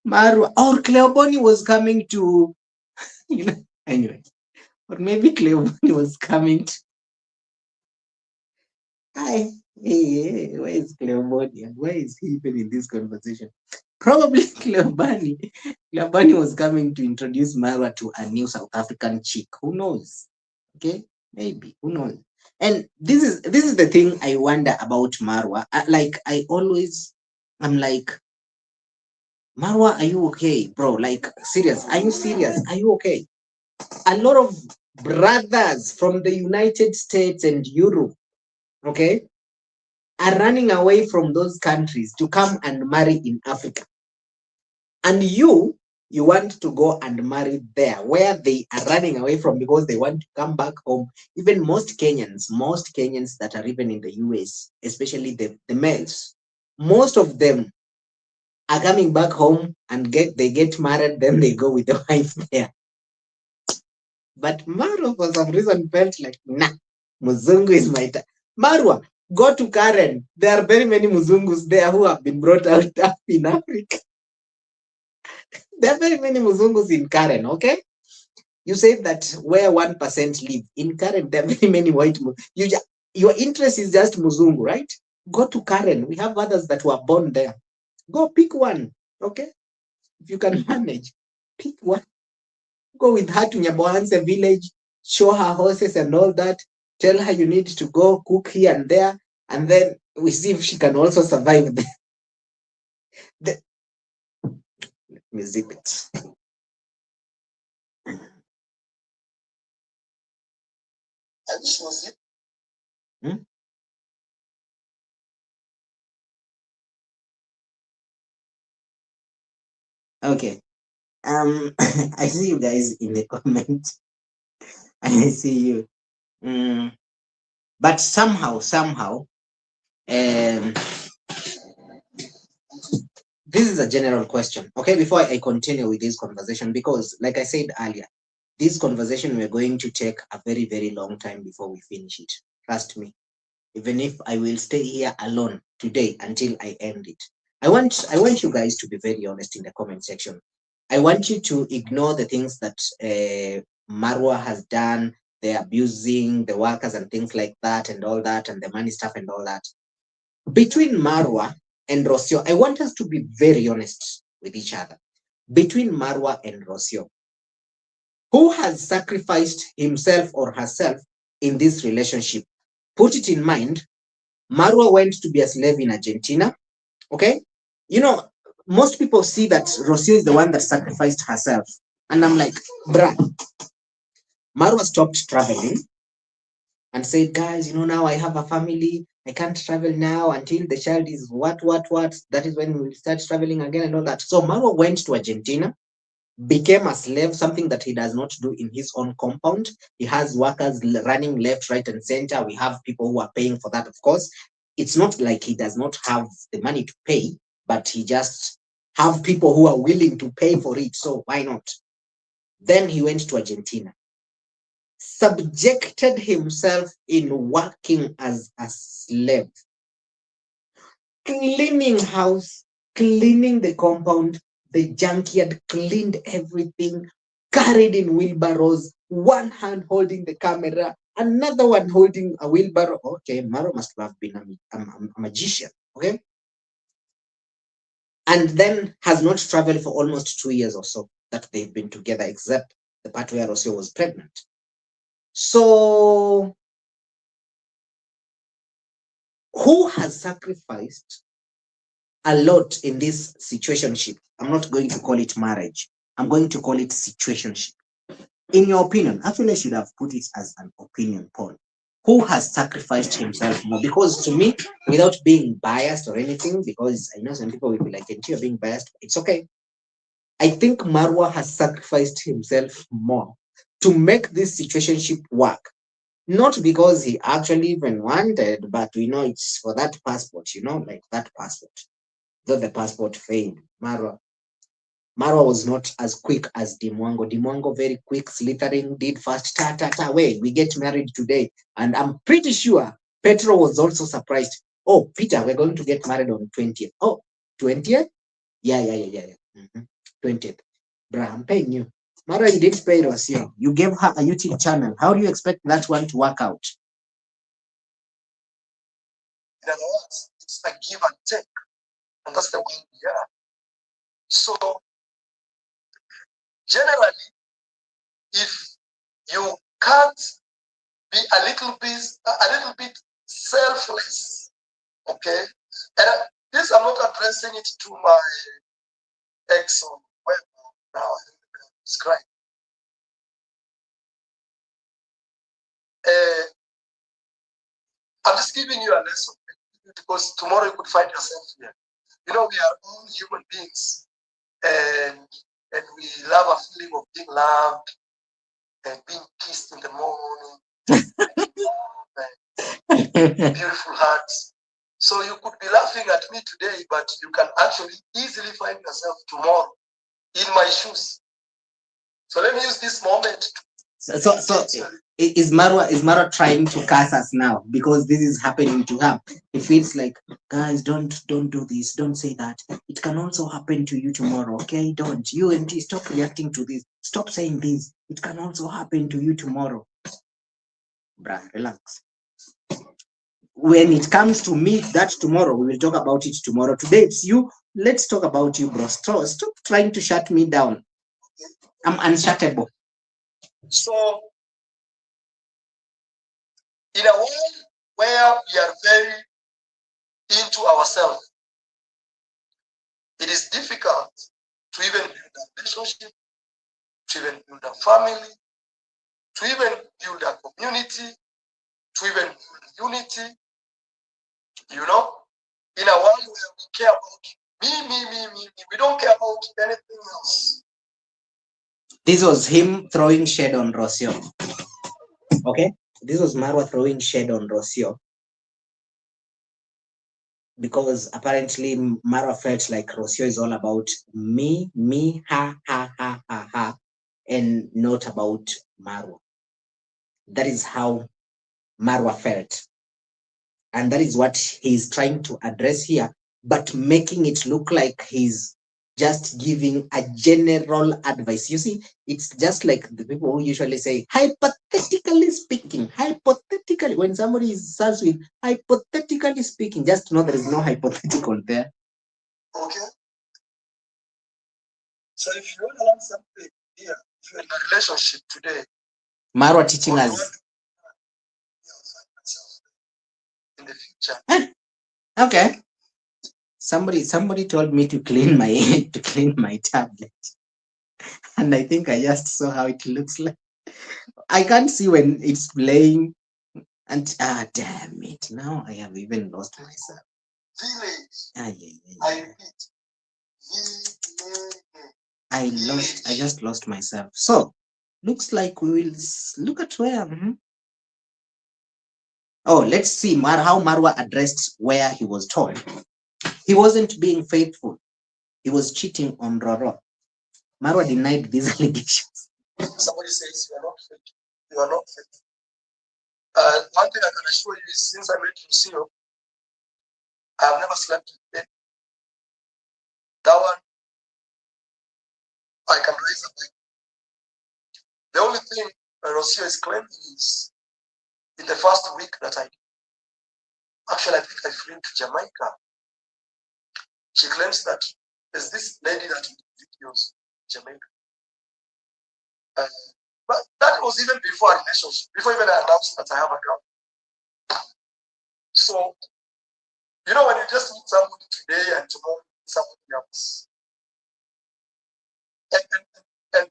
Marwa or Cleoboni was coming to, anyway, or maybe Cleoboni was coming to. Hi, hey, where is Cleoboni? And why is he even in this conversation? Probably Cleobani was coming to introduce Marwa to a new South African chick. Who knows? Okay, maybe. Who knows? And this is the thing I wonder about Marwa. I'm like, Marwa, are you okay, bro? Like, serious? Are you serious? Are you okay? A lot of brothers from the United States and Europe, okay, are running away from those countries to come and marry in Africa. And you want to go and marry there where they are running away from because they want to come back home. Even most Kenyans that are even in the US, especially the males, most of them are coming back home and they get married, then they go with the wife there. But Marwa, for some reason, felt like, nah, Muzungu is my time. Marwa, go to Karen. There are very many Muzungus there who have been brought out in Africa. There are very many Muzungus in Karen, okay? You said that where 1% live. In Karen, there are very many white Muzungus. Your interest is just Muzungu, right? Go to Karen. We have others that were born there. Go pick one, okay? If you can manage, pick one. Go with her to Nyabohanse village, show her horses and all that. Tell her you need to go cook here and there, and then we see if she can also survive let me zip it. this was it. Okay. I see you guys in the comment. I see you. But somehow, this is a general question. Okay, before I continue with this conversation, because like I said earlier, this conversation we're going to take a very, very long time before we finish it. Trust me. Even if I will stay here alone today until I end it. I want you guys to be very honest in the comment section. I want you to ignore the things that Marwa has done, the abusing the workers and things like that and all that, and the money stuff and all that. Between Marwa and Rocio, I want us to be very honest with each other. Between Marwa and Rocio, who has sacrificed himself or herself in this relationship? Put it in mind, Marwa went to be a slave in Argentina. Okay. Most people see that Rocio is the one that sacrificed herself. And I'm like, bruh, Marwa stopped traveling and said, guys, now I have a family. I can't travel now until the child is what. That is when we'll start traveling again and all that. So Marwa went to Argentina, became a slave, something that he does not do in his own compound. He has workers running left, right, and center. We have people who are paying for that, of course. It's not like he does not have the money to pay, but he just have people who are willing to pay for it. So why not? Then he went to Argentina, subjected himself in working as a slave, cleaning house, cleaning the compound, the junkyard, cleaned everything, carried in wheelbarrows, one hand holding the camera, another one holding a wheelbarrow. Okay, Maro must have been a magician, okay? And then has not traveled for almost 2 years or so that they've been together, except the part where Rocio was pregnant. So, who has sacrificed a lot in this situationship? I'm not going to call it marriage. I'm going to call it situationship. In your opinion, actually, I should have put it as an opinion poll. Who has sacrificed himself more? Because to me, without being biased or anything, because I know some people will be like, you're being biased, it's okay. I think Marwa has sacrificed himself more to make this situationship work. Not because he actually even wanted, but we know it's for that passport, like that passport. Though the passport failed, Marwa was not as quick as Mwango. Mwango very quick, slithering, did fast, way. We get married today. And I'm pretty sure Petro was also surprised. Oh, Peter, we're going to get married on 20th. Oh, 20th? Yeah. 20th. Bruh, I'm paying you. Mara, you didn't pay Rocio. You gave her a YouTube channel. How do you expect that one to work out? In other words, it's a give and take. And that's the way we are. So, generally, if you can't be a little bit selfless, okay? And this, I'm not addressing it to my ex or whoever now I describe. I'm just giving you a lesson because tomorrow you could find yourself here. We are all human beings, and we love a feeling of being loved and being kissed in the morning, beautiful hugs. So you could be laughing at me today, but you can actually easily find yourself tomorrow in my shoes. So let me use this moment. So is Marwa trying to curse us now because this is happening to her? It feels like, guys, don't do this, don't say that. It can also happen to you tomorrow, okay? Don't. You and T, stop reacting to this. Stop saying this. It can also happen to you tomorrow. Bruh, relax. When it comes to me, that tomorrow, we will talk about it tomorrow. Today, it's you. Let's talk about you, bro. Stop trying to shut me down. I'm unshuttable. So, in a world where we are very into ourselves, it is difficult to even build a relationship, to even build a family, to even build a community, to even build unity. In a world where we care about me. We don't care about anything else. This was him throwing shade on Rocio. Okay? This was Marwa throwing shade on Rocio. Because apparently Marwa felt like Rocio is all about me, ha, and not about Marwa. That is how Marwa felt. And that is what he's trying to address here, but making it look like he's just giving a general advice. You see, it's just like the people who usually say, hypothetically speaking, when somebody starts with hypothetically speaking, just know there is no hypothetical there. Okay. So if you want to learn something here, if you're in a relationship today, Marwa teaching us in the future. Okay. Somebody told me to clean my tablet. And I think I just saw how it looks like. I can't see when it's playing. And damn it. Now I have even lost myself. Village. I repeat. Village. I just lost myself. So looks like we will look at where. Oh, let's see how Marwa addressed where he was told. He wasn't being faithful. He was cheating on Roro. Marwa denied these allegations. Somebody says you are not faithful. you are not faithful. One thing I can assure you is, since I met Rocio, I have never slept with them. That one, I can raise a leg. The only thing Rocio is claiming is, in the first week that actually, I think I flew to Jamaica. She claims that there's this lady that did videos in Jamaica. But that was even before a relationship, before even I announced that I have a girl. So, you know, when you just meet somebody today and tomorrow somebody else, and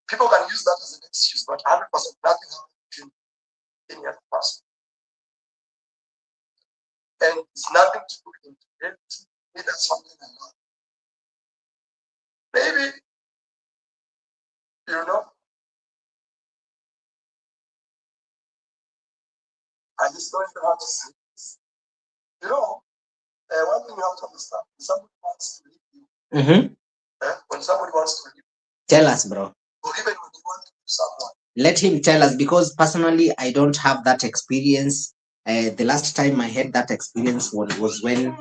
people can use that as an excuse, but 100% nothing happened between any other person. And it's nothing to do with infidelity. That's something I love. Maybe, you know, I just don't know how to say this. You know, one thing you have to understand, when somebody wants to leave you, when somebody wants to leave you, tell us, bro. Or even when you want to do someone, let him tell us, because personally, I don't have that experience. The last time I had that experience was when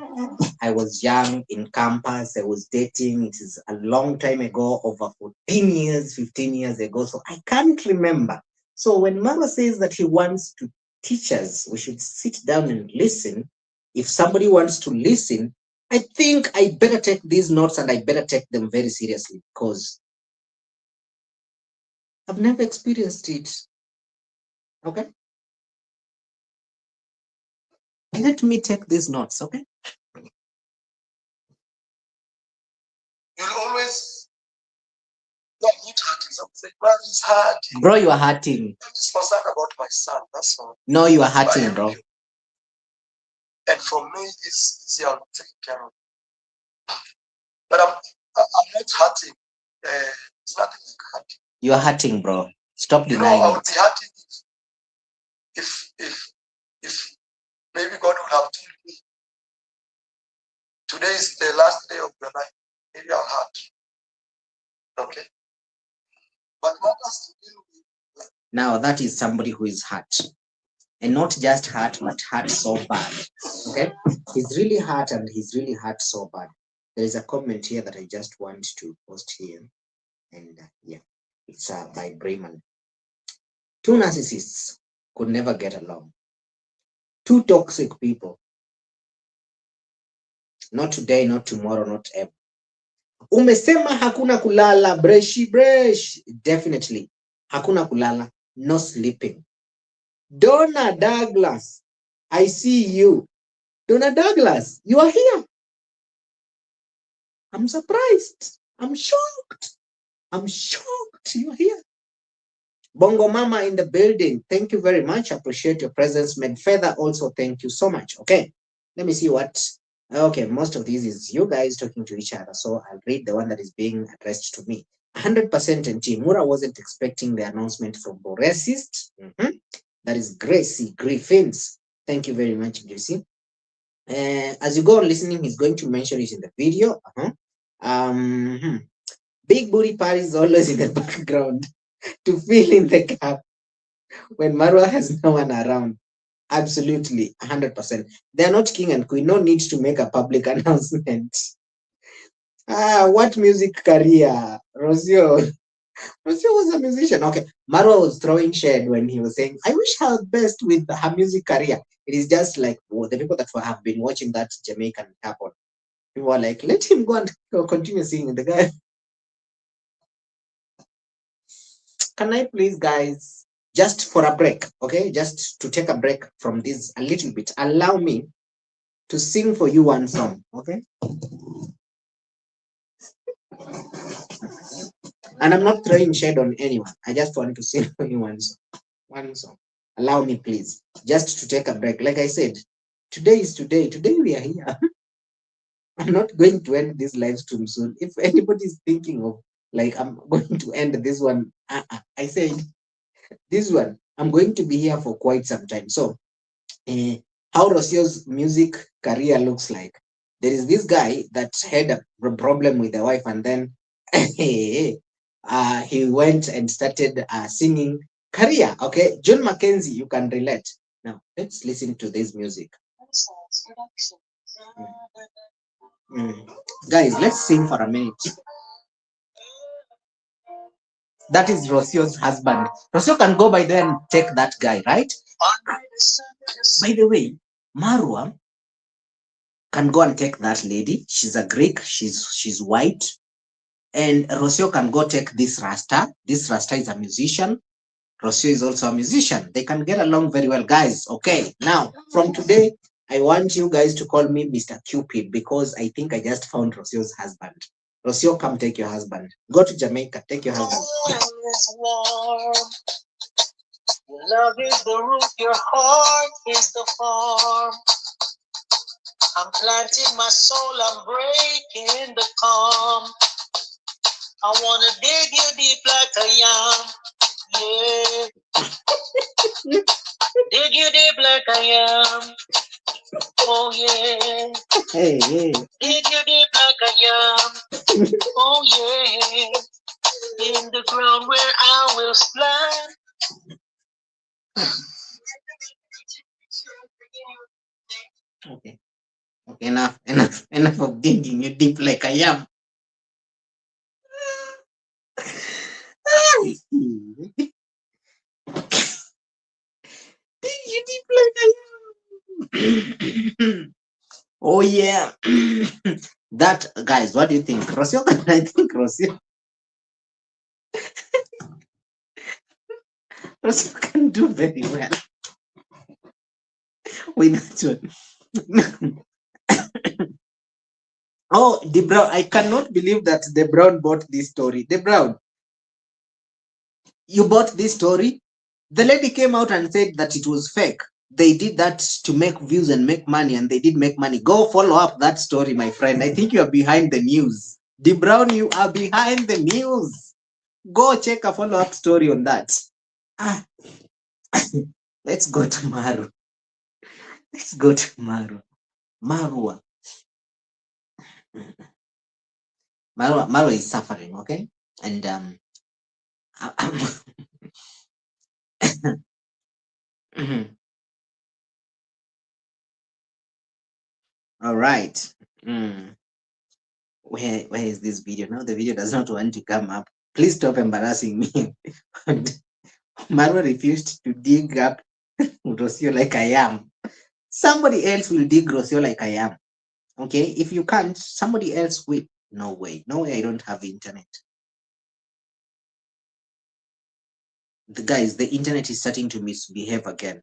I was young in campus. I was dating. It is a long time ago, over 14 years, 15 years ago. So I can't remember. So when Marwa says that he wants to teach us, we should sit down and listen. If somebody wants to listen, I think I better take these notes and I better take them very seriously, because I've never experienced it. Okay? Let me take these notes, okay? You'll always not hurting. Some say, man, it's hurting. Bro, you are hurting. I'm just concerned about my son, that's all. No, you are hurting, bro. And for me, it's easier to take care of. But I'm not hurting. It's nothing like hurting. You are hurting, bro. Stop denying it. I would be hurting if maybe God would have told me, today is the last day of your life. Maybe I'll hurt. Okay? But what has to do with... Now, that is somebody who is hurt. And not just hurt, but hurt so bad. Okay? He's really hurt, and he's really hurt so bad. There is a comment here that I just want to post here. And yeah, it's by Bremen. Two narcissists could never get along. Two toxic people. Not today, not tomorrow, not ever. Umesema hakuna kulala, bresh. Definitely. Hakuna kulala, no sleeping. Donna Douglas, I see you. Donna Douglas, you are here. I'm surprised. I'm shocked. You are here. Bongo Mama in the building. Thank you very much. Appreciate your presence. Medfeather also, thank you so much. Okay, let me see what. Okay, most of these is you guys talking to each other. So I'll read the one that is being addressed to me. 100% NT. Mura wasn't expecting the announcement from Boresist. That is Gracie Griffins. Thank you very much, Gracie. As you go on listening, he's going to mention it in the video. Big booty party is always in the background to fill in the gap when Marwa has no one around. Absolutely, 100%. They're not king and queen. No need to make a public announcement. What music career? Rocio was a musician. Okay, Marwa was throwing shade when he was saying, I wish her best with her music career. It is just like the people that have been watching that Jamaican couple. People are like, let him go and continue singing. The guy. Can I please, guys, just for a break, okay? Just to take a break from this a little bit. Allow me to sing for you one song, okay? And I'm not throwing shade on anyone. I just want to sing for you one song. One song. Allow me, please, just to take a break. Like I said, today is today. Today we are here. I'm not going to end this live stream soon. If anybody is thinking of, like, I'm going to end this one, I said, this one, I'm going to be here for quite some time. So, how Rocio's music career looks like. There is this guy that had a problem with the wife, and then he went and started singing career. Okay, John Mackenzie, you can relate. Now let's listen to this music. Mm. Guys, let's sing for a minute. That is Rocio's husband. Rocio can go by there and take that guy, right? By the way, Marwa can go and take that lady. She's a Greek. She's white. And Rocio can go take this Rasta. This Rasta is a musician. Rocio is also a musician. They can get along very well, guys. Okay, now from today, I want you guys to call me Mr. Cupid because I think I just found Rocio's husband. Rocio, come take your husband. Go to Jamaica, take your husband. Love is the root, your heart is the farm. I'm planting my soul, I'm breaking the calm. I wanna dig you deep like a yam. Yeah. Dig you deep like a yam. Oh yeah. Hey, hey. Dig you deep like a yam. Oh yeah. In the ground where I will slide. Okay. Okay, enough of digging you deep like a yam. Dig you deep like a yam. Oh yeah. That, guys, what do you think? Rocio, I think Rocio can do very well with that one. Oh, the Brown, I cannot believe that the Brown bought this story. The Brown, you bought this story? The lady came out and said that it was fake. They did that to make views and make money, and they did make money. Go follow up that story, my friend. I think you are behind the news. The Brown, you are behind the news. Go check a follow-up story on that. Ah, let's go to Maru. Let's go to Maru. Marwa. Marwa is suffering, okay? And all right. Mm. Where is this video? Now the video does not want to come up. Please stop embarrassing me. Marwa refused to dig up Rocio like I am. Somebody else will dig Rocio like I am. Okay, if you can't, somebody else will. No way, no way. I don't have internet. The guys, the internet is starting to misbehave again.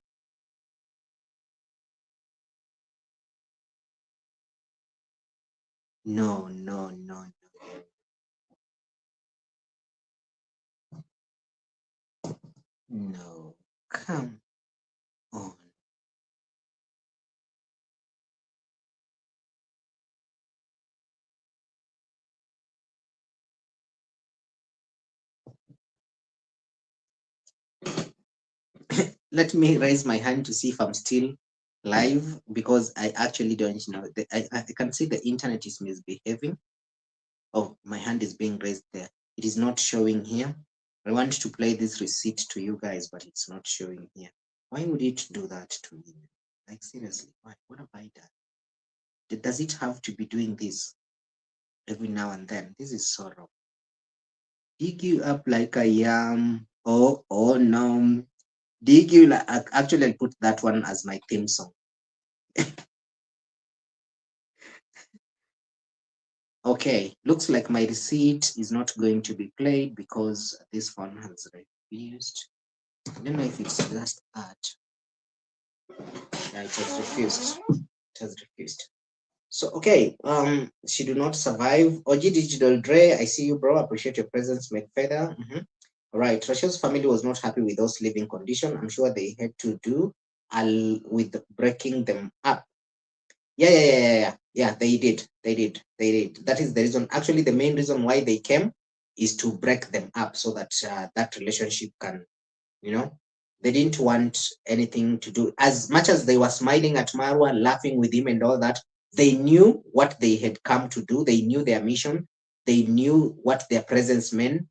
No, no, no, no. No, come on. Let me raise my hand to see if I'm still live because I actually don't know. I can see the internet is misbehaving. Oh, my hand is being raised there. It is not showing here. I want to play this receipt to you guys, but it's not showing here. Why would it do that to me? Like, seriously, why? What have I done? Does it have to be doing this every now and then? This is so wrong. Dig you up like a yam. Oh no. Dig you like, actually, I'll put that one as my theme song. Okay, looks like my receipt is not going to be played because this phone has refused. I don't know if it's just that. Yeah, it has refused. It has refused. So okay, she do not survive. OG Digital Dre, I see you, bro. Appreciate your presence, make feather. All right, Rachel's family was not happy with those living condition. I'm sure they had to do with breaking them up. Yeah, they did. That is the reason. Actually, the main reason why they came is to break them up so that that relationship can, they didn't want anything to do. As much as they were smiling at Marwa, laughing with him and all that, they knew what they had come to do. They knew their mission. they knew what their presence mean.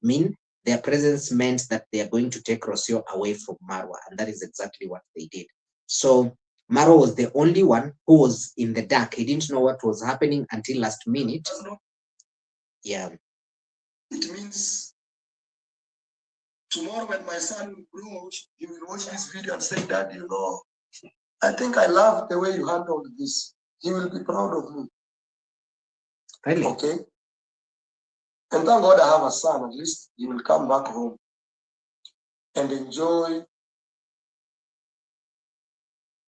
Their presence meant that they are going to take Rocio away from Marwa, and that is exactly what they did. So Marwa was the only one who was in the dark. He didn't know what was happening until last minute. Yeah. It means tomorrow when my son grows, he will watch this video and say, Dad, you know, I think I love the way you handled this. He will be proud of me. Really? Okay. And thank God I have a son. At least he will come back home and enjoy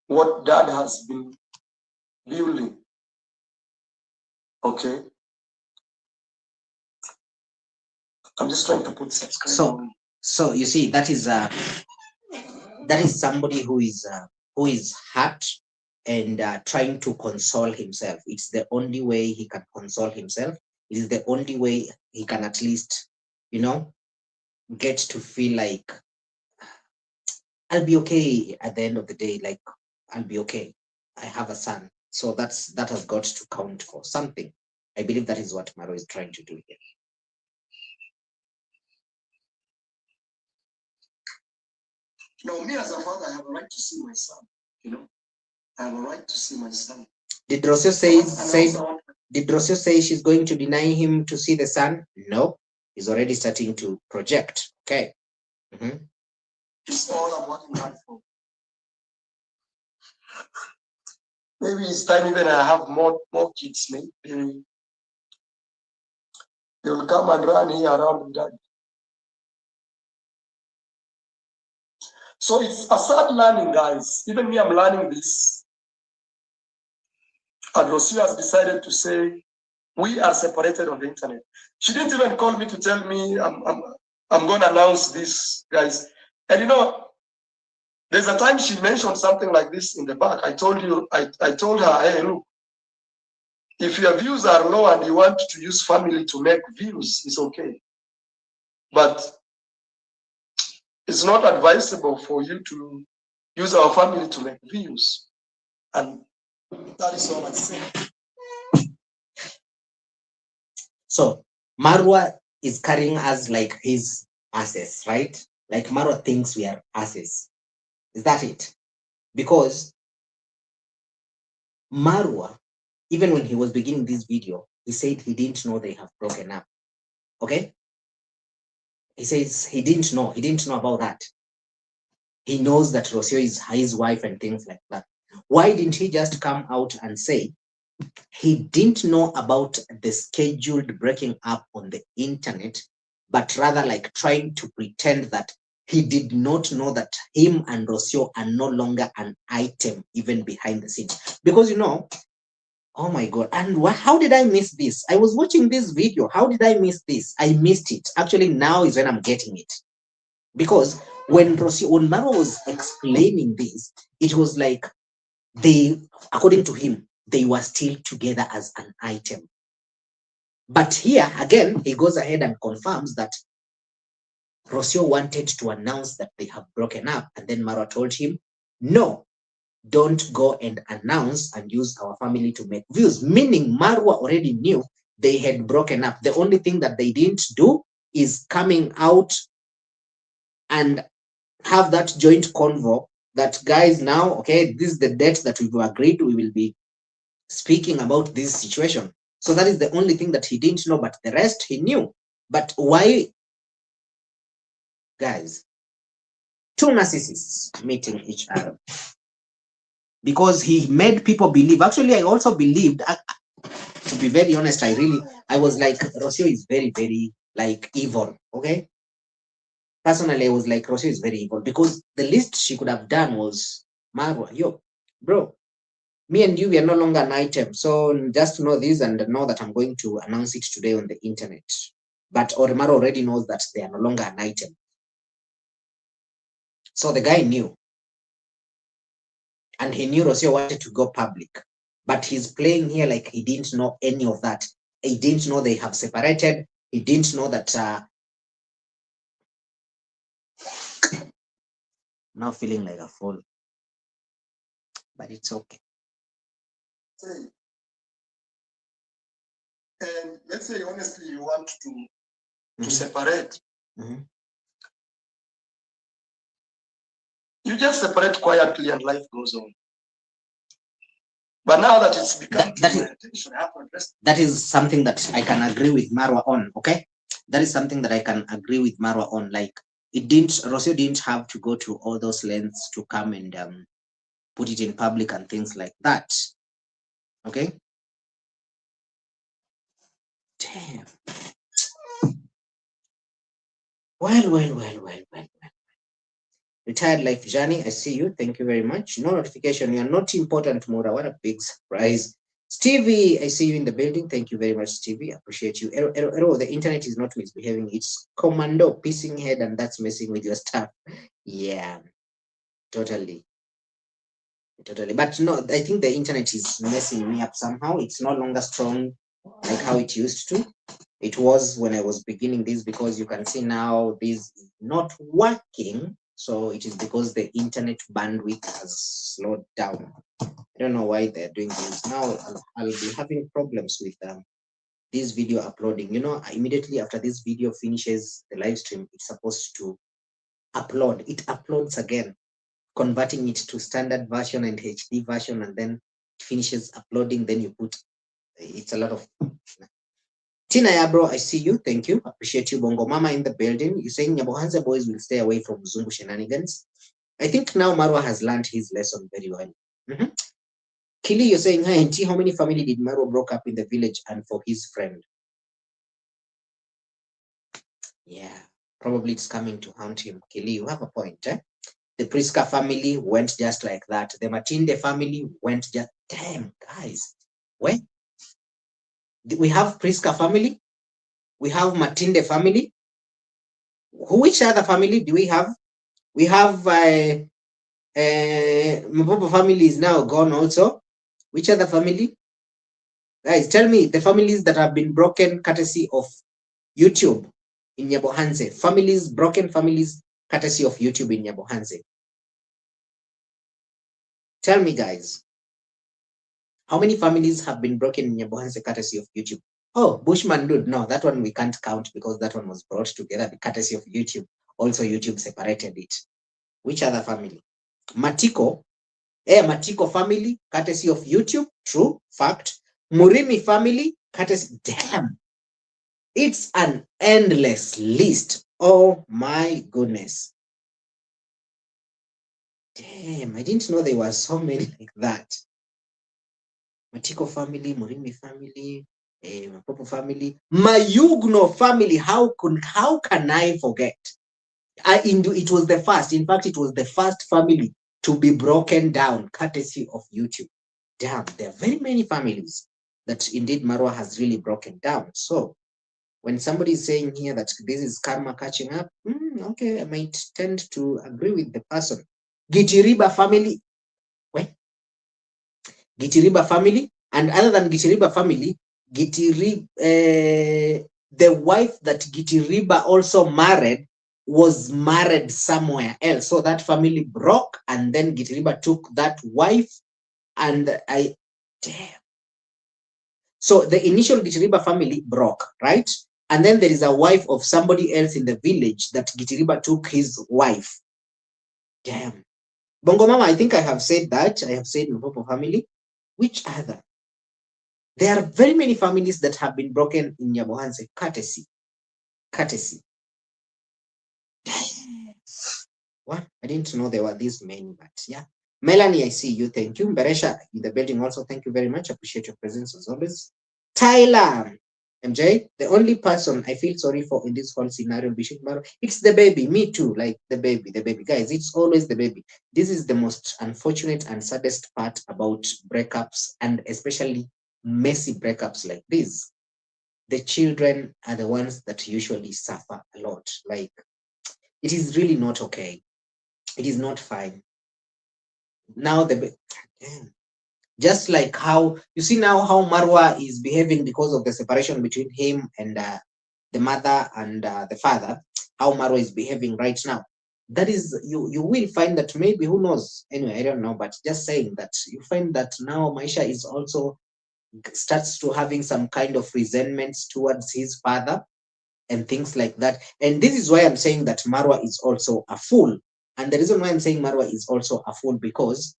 what Dad has been building. Okay. I'm just trying to put subscribe. So you see, that is somebody who is hurt and trying to console himself. It's the only way he can console himself. It is the only way he can at least, get to feel like I'll be okay at the end of the day. Like, I'll be okay. I have a son. So that has got to count for something. I believe that is what Maro is trying to do here. No, me as a father, I have a right to see my son. I have a right to see my son. Did Rocio say she's going to deny him to see the son? No, he's already starting to project. Okay. It's all I'm working hard for. Maybe it's time even I have more kids. Maybe they will come and run here around Dad. So it's a sad learning, guys. Even me, I'm learning this. And Rocio has decided to say, we are separated on the internet. She didn't even call me to tell me I'm going to announce this, guys. And there's a time she mentioned something like this in the back. I told her, hey, look, if your views are low and you want to use family to make views, it's okay. But it's not advisable for you to use our family to make views. And that is all I say. So Marwa is carrying us like his asses, right? Like Marwa thinks we are asses. Is that it? Because Marwa, even when he was beginning this video, he said he didn't know they have broken up. Okay? He says he didn't know about that. He knows that Rocio is his wife and things like that. Why didn't he just come out and say he didn't know about the scheduled breaking up on the internet, but rather like trying to pretend that he did not know that him and Rocio are no longer an item even behind the scenes? Because oh my God, and how did I miss this? I was watching this video. How did I miss this? I missed it. Actually, now is when I'm getting it. Because when Marwa was explaining this, it was like they, according to him, they were still together as an item. But here, again, he goes ahead and confirms that Rocio wanted to announce that they have broken up. And then Marwa told him, no, don't go and announce and use our family to make views. Meaning Marwa already knew they had broken up. The only thing that they didn't do is coming out and have that joint convo that, guys, now, okay, this is the date that we've agreed we will be speaking about this situation. So that is the only thing that he didn't know, but the rest he knew. But why, guys? Two narcissists meeting each other. Because he made people believe. Actually, I also believed, to be very honest, I was like, Rocio is very, very like evil. Okay. Personally, I was like, Rocio is very evil, because the least she could have done was, Marwa, yo, bro, me and you, we are no longer an item. So just know this and know that I'm going to announce it today on the internet. But Oremaro already knows that they are no longer an item. So the guy knew. And he knew Rocio wanted to go public. But he's playing here like he didn't know any of that. He didn't know they have separated. He didn't know that. Now feeling like a fool. But it's okay. And let's say honestly you want to separate. You just separate quietly and life goes on. But now that it's become that is something that I can agree with Marwa on, okay? That is something that I can agree with Marwa on. Like, Rocio didn't have to go to all those lengths to come and put it in public and things like that. Okay? Damn. Well. Retired Life Journey, I see you. Thank you very much. No notification. You are not important, Mura. What a big surprise. Stevie, I see you in the building. Thank you very much, Stevie. Appreciate you. The internet is not misbehaving. It's commando, pissing head, and that's messing with your stuff. Yeah, totally. But no, I think the internet is messing me up somehow. It's no longer strong like how it used to. It was when I was beginning this, because you can see now this is not working. So it is because the internet bandwidth has slowed down. I don't know why they're doing this. Now I'll be having problems with this video uploading. You know, immediately after this video finishes the live stream, it's supposed to upload. It uploads again, converting it to standard version and HD version, and then it finishes uploading. Then you put, it's a lot of. Tina Yabro, I see you. Thank you. Appreciate you. Bongo Mama in the building. You're saying Nyabohanza boys will stay away from Zungu shenanigans. I think now Marwa has learned his lesson very well. Kili, you're saying, hi, Auntie, how many family did Marwa broke up in the village and for his friend? Yeah, probably it's coming to haunt him. Kili, you have a point, eh? The Priska family went just like that. The Matinde family went just, damn, guys. Where? We have Priska family. We have Matinde family. Which other family do we have? We have Mpopo family is now gone also. Which other family? Guys, tell me the families that have been broken courtesy of YouTube in Nyabohanze. Families, broken families courtesy of YouTube in Nyabohanze. Tell me, guys, how many families have been broken in Nyabohanze courtesy of YouTube? Oh, Bushman dude. No, that one we can't count because that one was brought together the courtesy of YouTube. Also, YouTube separated it. Which other family? Matiko. Matiko family, courtesy of YouTube. True, fact. Murimi family, courtesy. Damn. It's an endless list. Oh my goodness. Damn, I didn't know there were so many like that. Matiko family, Murimi family, Mapopo family, Mayugno family. How can I forget? It was the first. In fact, it was the first family to be broken down, courtesy of YouTube. Damn, there are very many families that indeed Marwa has really broken down. So when somebody is saying here that this is karma catching up, okay, I might tend to agree with the person. Gitiriba family, Gitiriba family, and other than Gitiriba family, the wife that Gitiriba also married was married somewhere else. So that family broke, and then Gitiriba took that wife, and damn. So the initial Gitiriba family broke, right? And then there is a wife of somebody else in the village that Gitiriba took his wife. Damn. Bongo Mama, I think I have said that. I have said Mpopo family. Which other? There are very many families that have been broken in Nyabohanse. Courtesy. What? I didn't know there were this many, but yeah. Melanie, I see you. Thank you. Beresha in the building also. Thank you very much. Appreciate your presence as always. Tyler, MJ, the only person I feel sorry for in this whole scenario, it's the baby. Me too. Like the baby. Guys, it's always the baby. This is the most unfortunate and saddest part about breakups, and especially messy breakups like this. The children are the ones that usually suffer a lot. Like, it is really not okay. It is not fine. Now just like how you see now how Marwa is behaving because of the separation between him and the mother and the father, how Marwa is behaving right now. That is, you will find that maybe, who knows? Anyway, I don't know, but just saying that you find that now Maisha is also starts to having some kind of resentments towards his father and things like that. And this is why I'm saying that Marwa is also a fool. And the reason why I'm saying Marwa is also a fool, because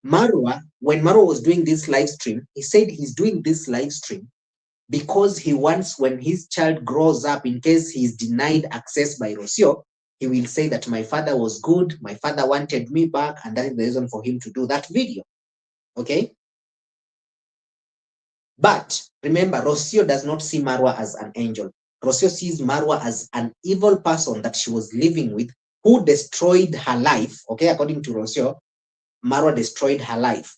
Marwa, when Marwa was doing this live stream, he said he's doing this live stream because he wants, when his child grows up, in case he's denied access by Rocio, he will say that my father was good, my father wanted me back, and that is the reason for him to do that video. Okay? But remember, Rocio does not see Marwa as an angel. Rocio sees Marwa as an evil person that she was living with, who destroyed her life. Okay, according to Rocio, Marwa destroyed her life.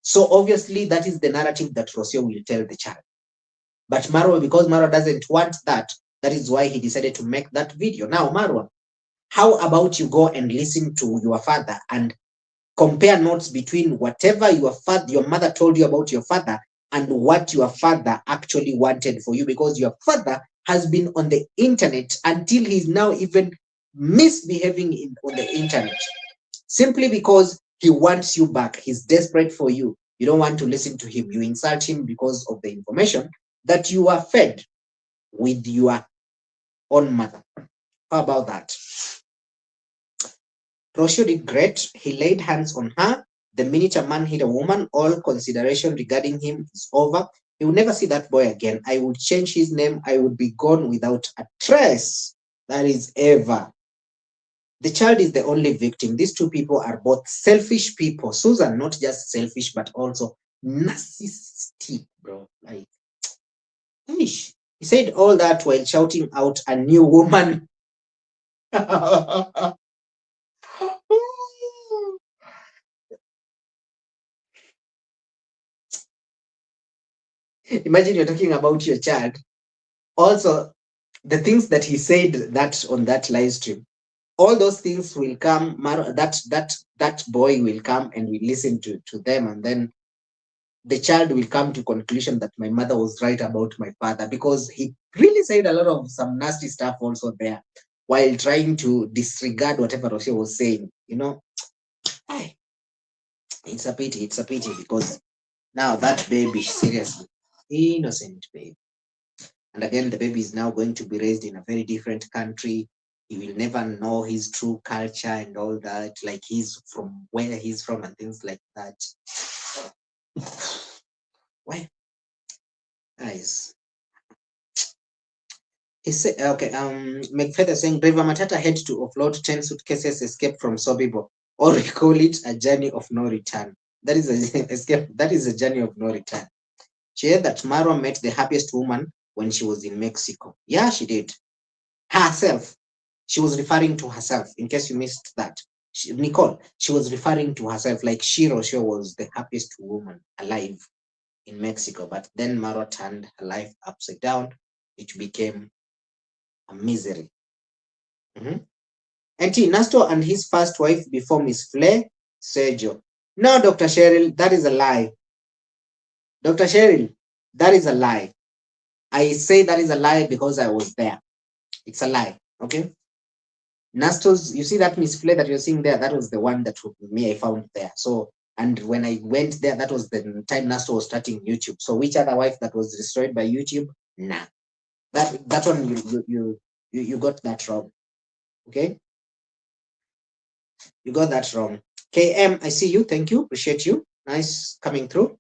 So obviously, that is the narrative that Rocio will tell the child. But Marwa, because Marwa doesn't want that, that is why he decided to make that video. Now, Marwa, how about you go and listen to your father and compare notes between whatever your mother told you about your father and what your father actually wanted for you, because your father has been on the internet until he's now even misbehaving on the internet, simply because he wants you back. He's desperate for you. You don't want to listen to him. You insult him because of the information that you are fed with your own mother. How about that? Rocio did great. He laid hands on her. The minute a man hit a woman, all consideration regarding him is over. He will never see that boy again. I would change his name. I would be gone without a trace. That is ever. The child is the only victim. These two people are both selfish people. Susan, not just selfish, but also narcissistic, bro. Like, ish. He said all that while shouting out a new woman. Imagine you're talking about your child. Also, the things that he said that on that live stream, all those things will come. That boy will come and we listen to them, and then the child will come to conclusion that my mother was right about my father, because he really said a lot of some nasty stuff also there, while trying to disregard whatever Rocio was saying. You know, it's a pity. It's a pity, because now that baby, seriously, innocent baby. And again, the baby is now going to be raised in a very different country. He will never know his true culture and all that, like he's from where he's from and things like that. Why? Guys. He said, okay, McFeather saying, Driver Matata had to offload 10 suitcases escape from Sobibo, or we call it a journey of no return. That is a escape. That is a journey of no return. She said that Marwa met the happiest woman when she was in Mexico. Yeah, she did. Herself. She was referring to herself, in case you missed that. Nicole, she was referring to herself, like Rocio was the happiest woman alive in Mexico. But then Marwa turned her life upside down, which became a misery. And Nasto and his first wife before Miss Flair, Sergio. No, Dr. Cheryl, that is a lie. Dr. Cheryl, that is a lie. I say that is a lie because I was there. It's a lie, okay? Nasto's, you see that Miss Flair that you're seeing there, that was the one that me I found there. So, and when I went there, that was the time Nasto was starting YouTube. So which other wife that was destroyed by YouTube? Nah. That one you got that wrong. Okay? You got that wrong. KM, I see you. Thank you. Appreciate you. Nice coming through.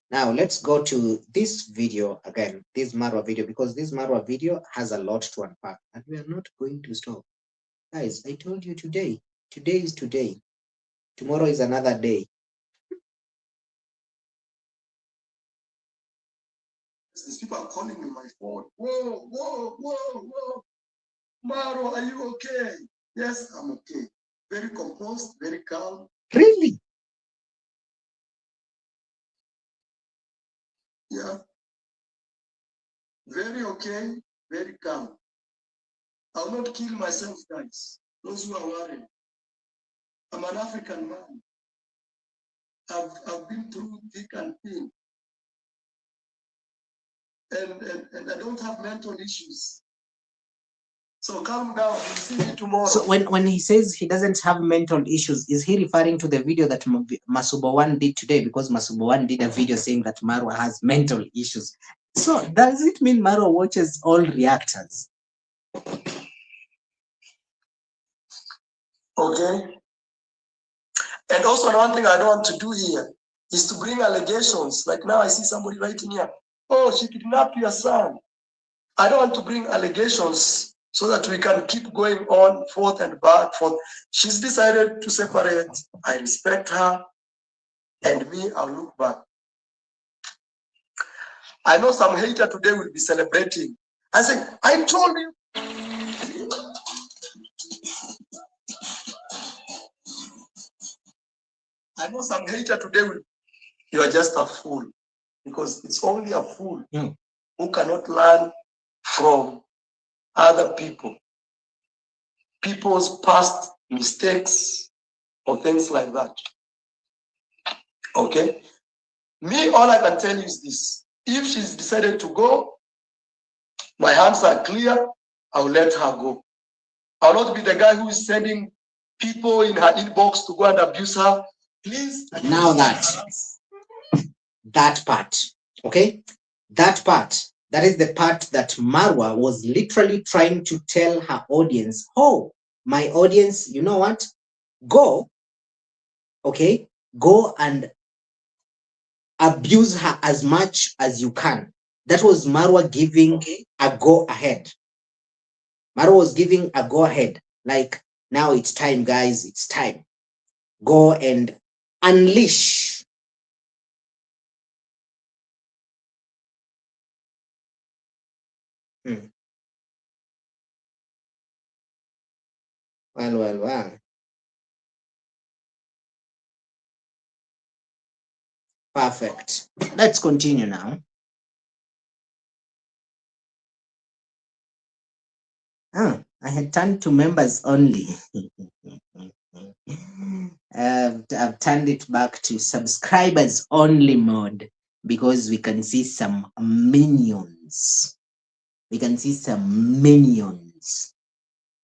Now let's go to this video again, this Marwa video, because this Marwa video has a lot to unpack, and we are not going to stop. Guys, I told you today. Today is today. Tomorrow is another day. These people are calling me my phone. Whoa, whoa, whoa, whoa. Maro, are you okay? Yes, I'm okay. Very composed, very calm. Really? Yeah. Very okay, very calm. I'll not kill myself, guys. Those who are worried. I'm an African man. I've been through thick and thin. And I don't have mental issues. So calm down. We'll see you tomorrow. So when he says he doesn't have mental issues, is he referring to the video that Masubo One did today? Because Masubo One did a video saying that Marwa has mental issues. So does it mean Marwa watches all reactors? Okay. And also one thing I don't want to do here is to bring allegations. Like now I see somebody writing here, oh, she kidnapped your son. I don't want to bring allegations so that we can keep going on forth and back forth. She's decided to separate. I respect her, and me, I'll look back. I know some hater today will be celebrating. I say, I told you. I know some hater today will, you are just a fool. Because it's only a fool who cannot learn from other people's past mistakes or things like that. Okay? Me, all I can tell you is this. If she's decided to go, my hands are clear, I'll let her go. I'll not be the guy who is sending people in her inbox to go and abuse her. Please. Now that part, okay? That part, that is the part that Marwa was literally trying to tell her audience, oh, my audience, you know what? Go, okay? Go and abuse her as much as you can. That was Marwa giving a go ahead. Marwa was giving a go ahead. Like, now it's time, guys, it's time. Go and unleash. Well. Perfect. Let's continue now. I had turned to members only. I've turned it back to subscribers only mode because we can see some minions.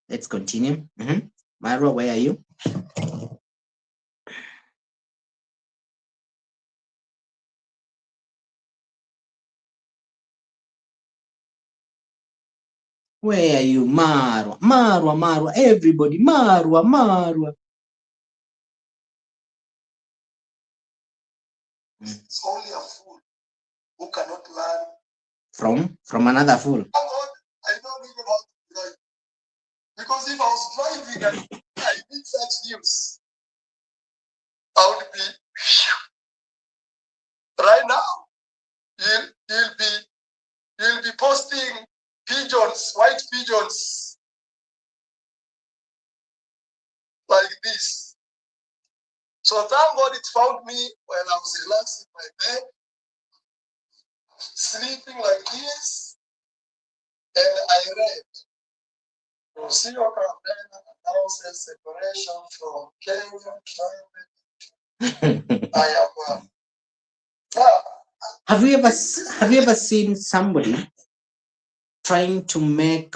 Let's continue. Marwa, where are you? Where are you, Marwa? Marwa, everybody, Marwa. It's only a fool who cannot learn from another fool. I don't even know how to drive. Because if I was driving and I did such news, I would be right now. You'll be posting pigeons, white pigeons, like this. So thank God it found me when I was relaxed in my bed, sleeping like this, and I read. Rocio announces separation from Kenya. I am. Have you ever seen somebody trying to make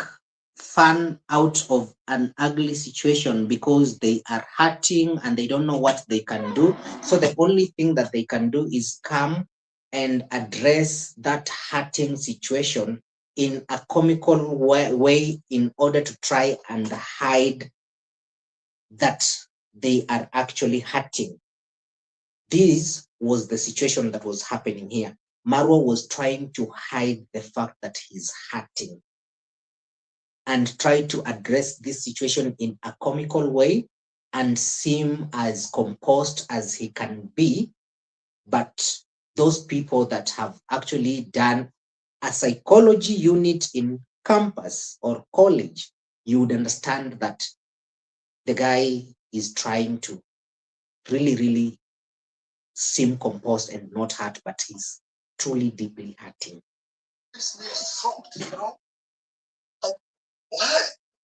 fun out of an ugly situation because they are hurting and they don't know what they can do? So the only thing that they can do is come and address that hurting situation in a comical way in order to try and hide that they are actually hurting. This was the situation that was happening here. Marwa was trying to hide the fact that he's hurting and try to address this situation in a comical way and seem as composed as he can be. But those people that have actually done a psychology unit in campus or college, you would understand that the guy is trying to really seem composed and not hurt, but he's truly deeply hurting. This makes fruit, you know?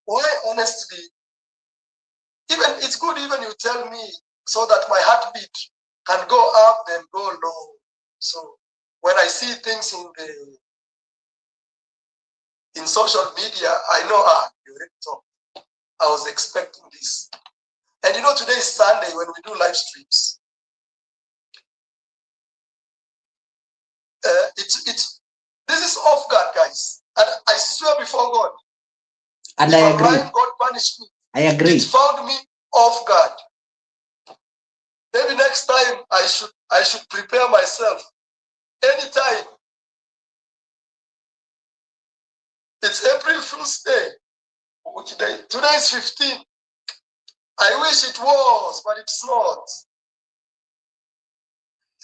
Why honestly? Even it's good even you tell me so that my heartbeat can go up and go low. So when I see things in social media, I know already talked. I was expecting this. And you know, today is Sunday when we do live streams. This is off guard, guys. And I swear before God. And I agree. Lying, God punished me. I agree. It found me off guard. Maybe next time I should prepare myself. Anytime. It's April Fool's Day. Today is 15. I wish it was, but it's not.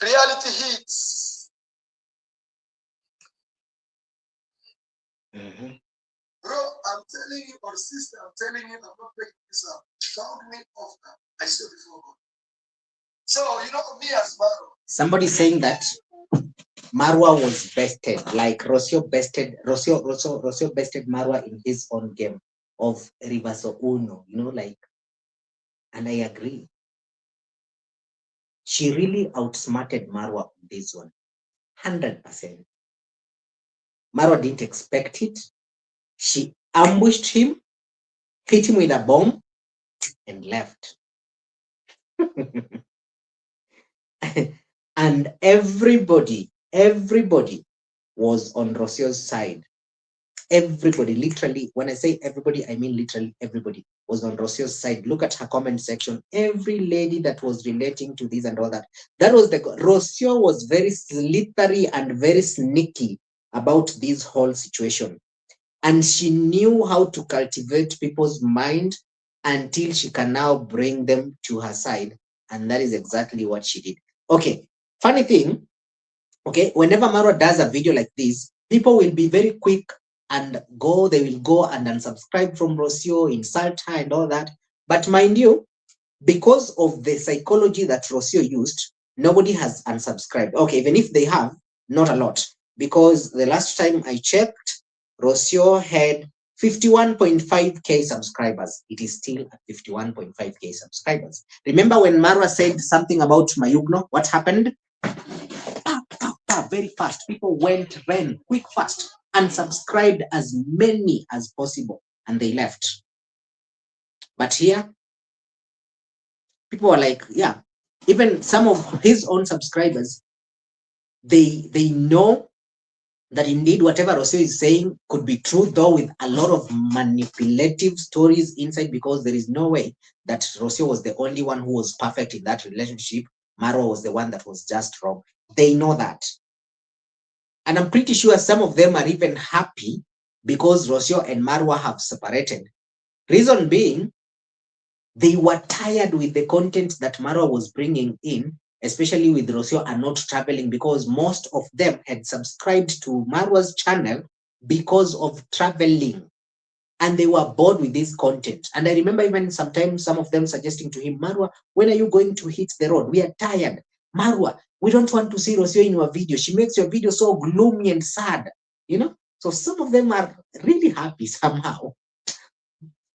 Reality hits. Mm-hmm. Bro, I'm telling you, or sister, I'm telling you, I'm not making this up. It found me off guard. I said before God. So, you know, me as Marwa. Somebody saying that Marwa was bested, like Rocio bested Marwa in his own game of Reverso Uno, you know, like, and I agree. She really outsmarted Marwa on this one, 100%. Marwa didn't expect it. She ambushed him, hit him with a bomb, and left. And everybody was on Rocio's side. Everybody, literally, when I say everybody, I mean literally everybody was on Rocio's side. Look at her comment section. Every lady that was relating to this and all that. That was Rocio was very slithery and very sneaky about this whole situation. And she knew how to cultivate people's mind until she can now bring them to her side. And that is exactly what she did. Okay, funny thing, okay, whenever Marwa does a video like this, people will be very quick and they will go and unsubscribe from Rocio, insult her and all that. But mind you, because of the psychology that Rocio used, nobody has unsubscribed. Okay, even if they have, not a lot. Because the last time I checked, Rocio had 51.5k subscribers. It is still at 51.5k subscribers. Remember when Marwa said something about Mayugno? What happened? Very fast. People ran quick, fast, and subscribed as many as possible, and they left. But here, people are like, yeah, even some of his own subscribers, they know that indeed whatever Rocio is saying could be true, though with a lot of manipulative stories inside, because there is no way that Rocio was the only one who was perfect in that relationship. Marwa was the one that was just wrong. They know that. And I'm pretty sure some of them are even happy because Rocio and Marwa have separated. Reason being, they were tired with the content that Marwa was bringing in, especially with Rocio and not traveling, because most of them had subscribed to Marwa's channel because of traveling. And they were bored with this content. And I remember even sometimes some of them suggesting to him, Marwa, when are you going to hit the road? We are tired. Marwa, we don't want to see Rocio in your video. She makes your video so gloomy and sad, you know? So some of them are really happy somehow,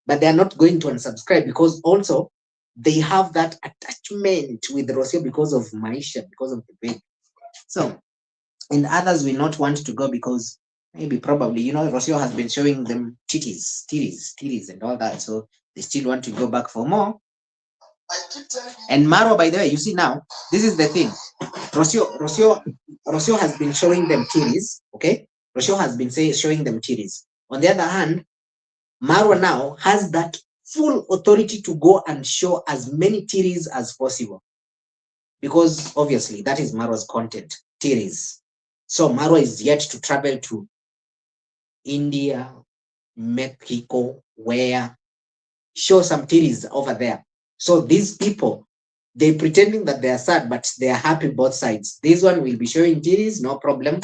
but they are not going to unsubscribe because also they have that attachment with Rocio because of Maisha, because of the baby. So, and others will not want to go because maybe probably, you know, Rocio has been showing them titties and all that. So they still want to go back for more. And Marwa, by the way, you see now, this is the thing. Rocio has been showing them titties, okay? Rocio has been showing them titties. On the other hand, Marwa now has that full authority to go and show as many titties as possible. Because obviously that is Marwa's content, titties. So Marwa is yet to travel to India, Mexico, where show some titties over there. So these people, they're pretending that they are sad, but they are happy both sides. This one will be showing titties, no problem.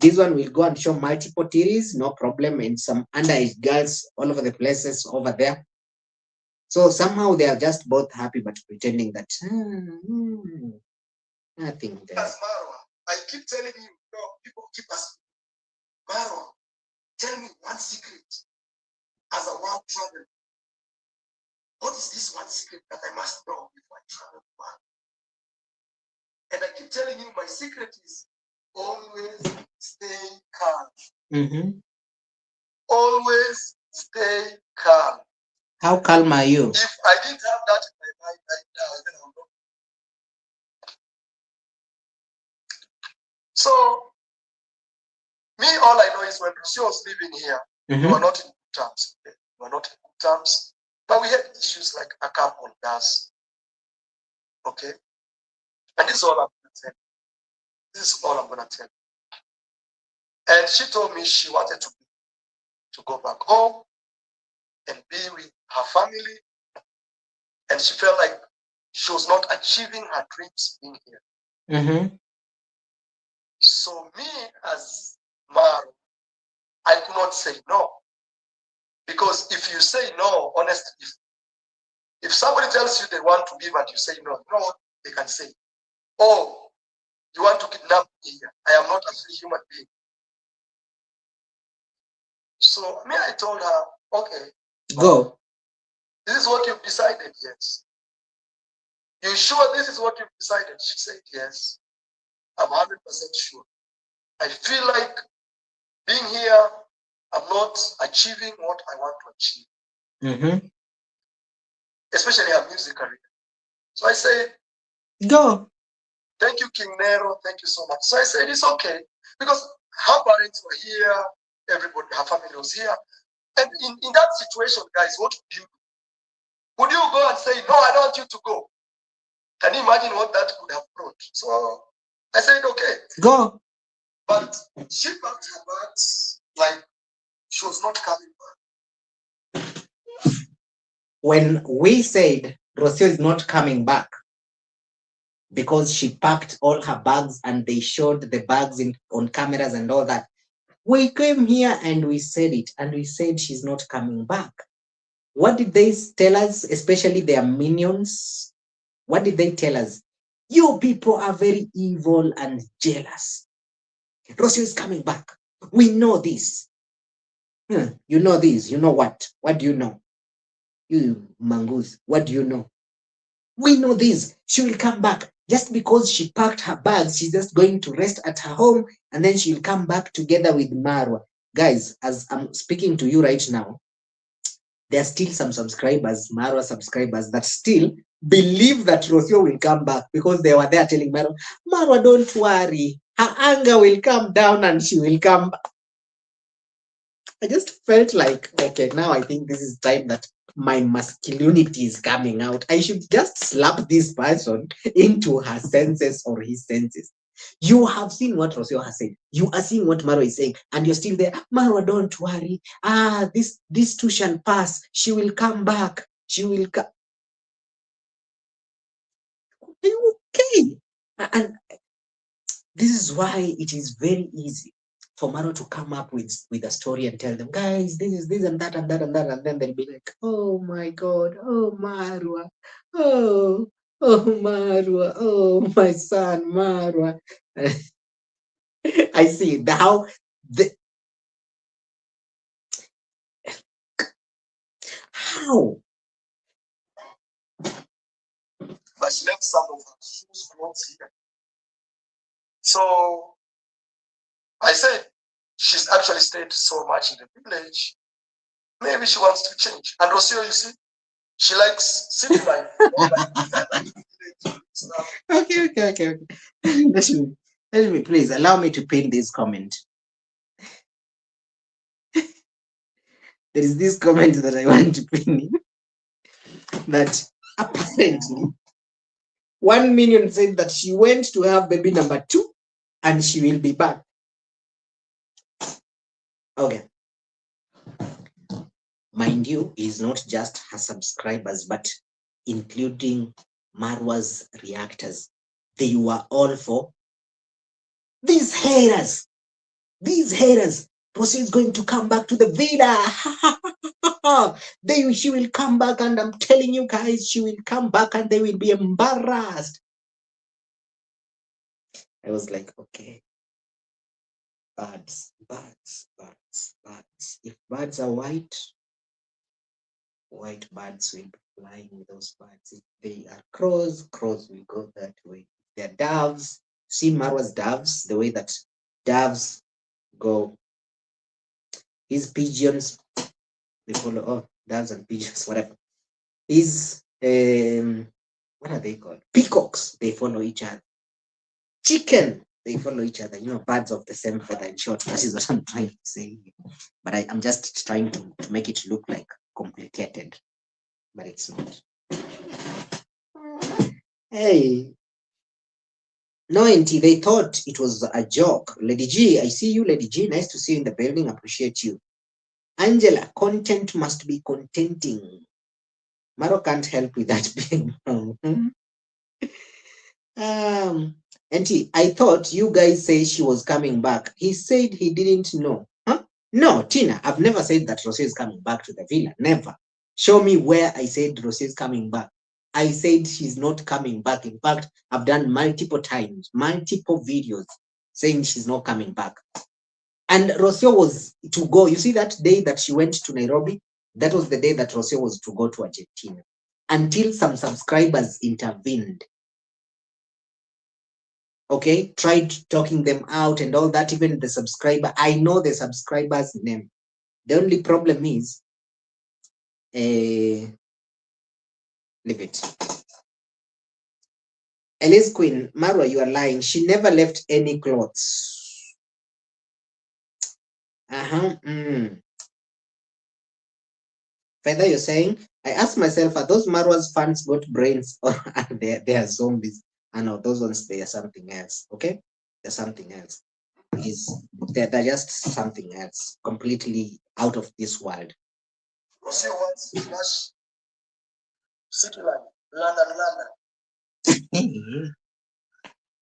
This one will go and show multiple titties, no problem, and some underage girls all over the places over there. So somehow they are just both happy, but pretending that nothing there. As Marwa, I keep telling you, people keep asking, Marwa, tell me one secret as a world traveler. What is this one secret that I must know before I travel to world? And I keep telling you, my secret is always stay calm. Mm-hmm. Always stay calm. How calm are you? If I didn't have that in my mind right now, then I would not. So, me, all I know is when Rocio was living here, we were not in good terms. We were not in good terms. But we had issues like a couple does. Okay? And this is all I'm going to tell you. This is all I'm going to tell you. And she told me she wanted to go back home and be with her family. And she felt like she was not achieving her dreams being here. So me as Marwa, I could not say no. Because if you say no, honestly, if somebody tells you they want to give and you say no, you know what they can say? Oh, you want to kidnap me here. I am not a free human being. So me, I told her, okay, go. This is what you've decided, yes. You sure this is what you've decided? She said, yes. I'm 100% sure. I feel like being here, I'm not achieving what I want to achieve. Especially her music career. So I said, go. Thank you, King Nero. Thank you so much. So I said, it's okay. Because her parents were here. Everybody, her family was here. And in that situation, guys, what would you do? Would you go and say, no, I don't want you to go? Can you imagine what that could have brought? So I said, okay. Go. But she packed her bags like she was not coming back. When we said Rocio is not coming back because she packed all her bags and they showed the bags on cameras and all that, we came here and we said it, and we said she's not coming back. What did they tell us, especially their minions? What did they tell us? You people are very evil and jealous. Rocio is coming back. We know this. You know this. You know what? What do you know? You mongoose, what do you know? We know this. She will come back. Just because she packed her bags, she's just going to rest at her home and then she'll come back together with Marwa. Guys, as I'm speaking to you right now, there are still some subscribers, Marwa subscribers, that still believe that Rocio will come back because they were there telling Marwa, Marwa, don't worry. Her anger will come down and she will come back. I just felt like, okay, now I think this is time that my masculinity is coming out. I should just slap this person into her senses or his senses. You have seen what Rocio has said. You are seeing what Marwa is saying, and you're still there. Marwa, don't worry. This too shall pass. She will come back. She will come. Are you okay? And this is why it is very easy for Marwa to come up with a story and tell them, guys, this is this and that and that and that, and then they'll be like, oh my God, oh Marwa, oh Marwa, oh my son Marwa. I see how how. But she left some of her shoes clothes here. So I said she's actually stayed so much in the village. Maybe she wants to change. And Rocio, you see, she likes city life. Okay. Let me please allow me to pin this comment. There is this comment that I want to pin that apparently 1 million said that she went to have baby number 2 and she will be back. Okay. Mind you, it's not just her subscribers, but including Marwa's reactors. They were all for these haters. Rocio is going to come back to the villa. She will come back, and I'm telling you guys, she will come back and they will be embarrassed. I was like, okay. Birds. If birds are white birds will be flying with those birds. If they are crows will go that way. They're doves. See Marwa's doves, the way that doves go. These pigeons, they follow. Oh, doves and pigeons, whatever, is what are they called? Peacocks. They follow each other. Chicken. They follow each other. Birds of the same feather. In short, that is what I'm trying to say. But I'm just trying to make it look like complicated, but it's not. Hey, no, Auntie, they thought it was a joke. Lady G, I see you, Lady G. Nice to see you in the building. Appreciate you. Angela, content must be contenting. Maro can't help with that being wrong. Auntie, I thought you guys say she was coming back. He said he didn't know. Huh? No, Tina, I've never said that Rocio is coming back to the villa. Never. Show me where I said Rocio is coming back. I said she's not coming back. In fact, I've done multiple times, multiple videos saying she's not coming back. And Rocio was to go. You see that day that she went to Nairobi? That was the day that Rocio was to go to Argentina. Until some subscribers intervened. Okay, tried talking them out and all that. Even the subscriber, I know the subscriber's name. The only problem is, leave it. Elise Queen, Marwa, you are lying. She never left any clothes. Further, you're saying, I asked myself, are those Marwa's fans got brains or are they are zombies? I know those ones, they are something else. Okay, they're something else. They're just something else, completely out of this world. Rocio wants flash city like London.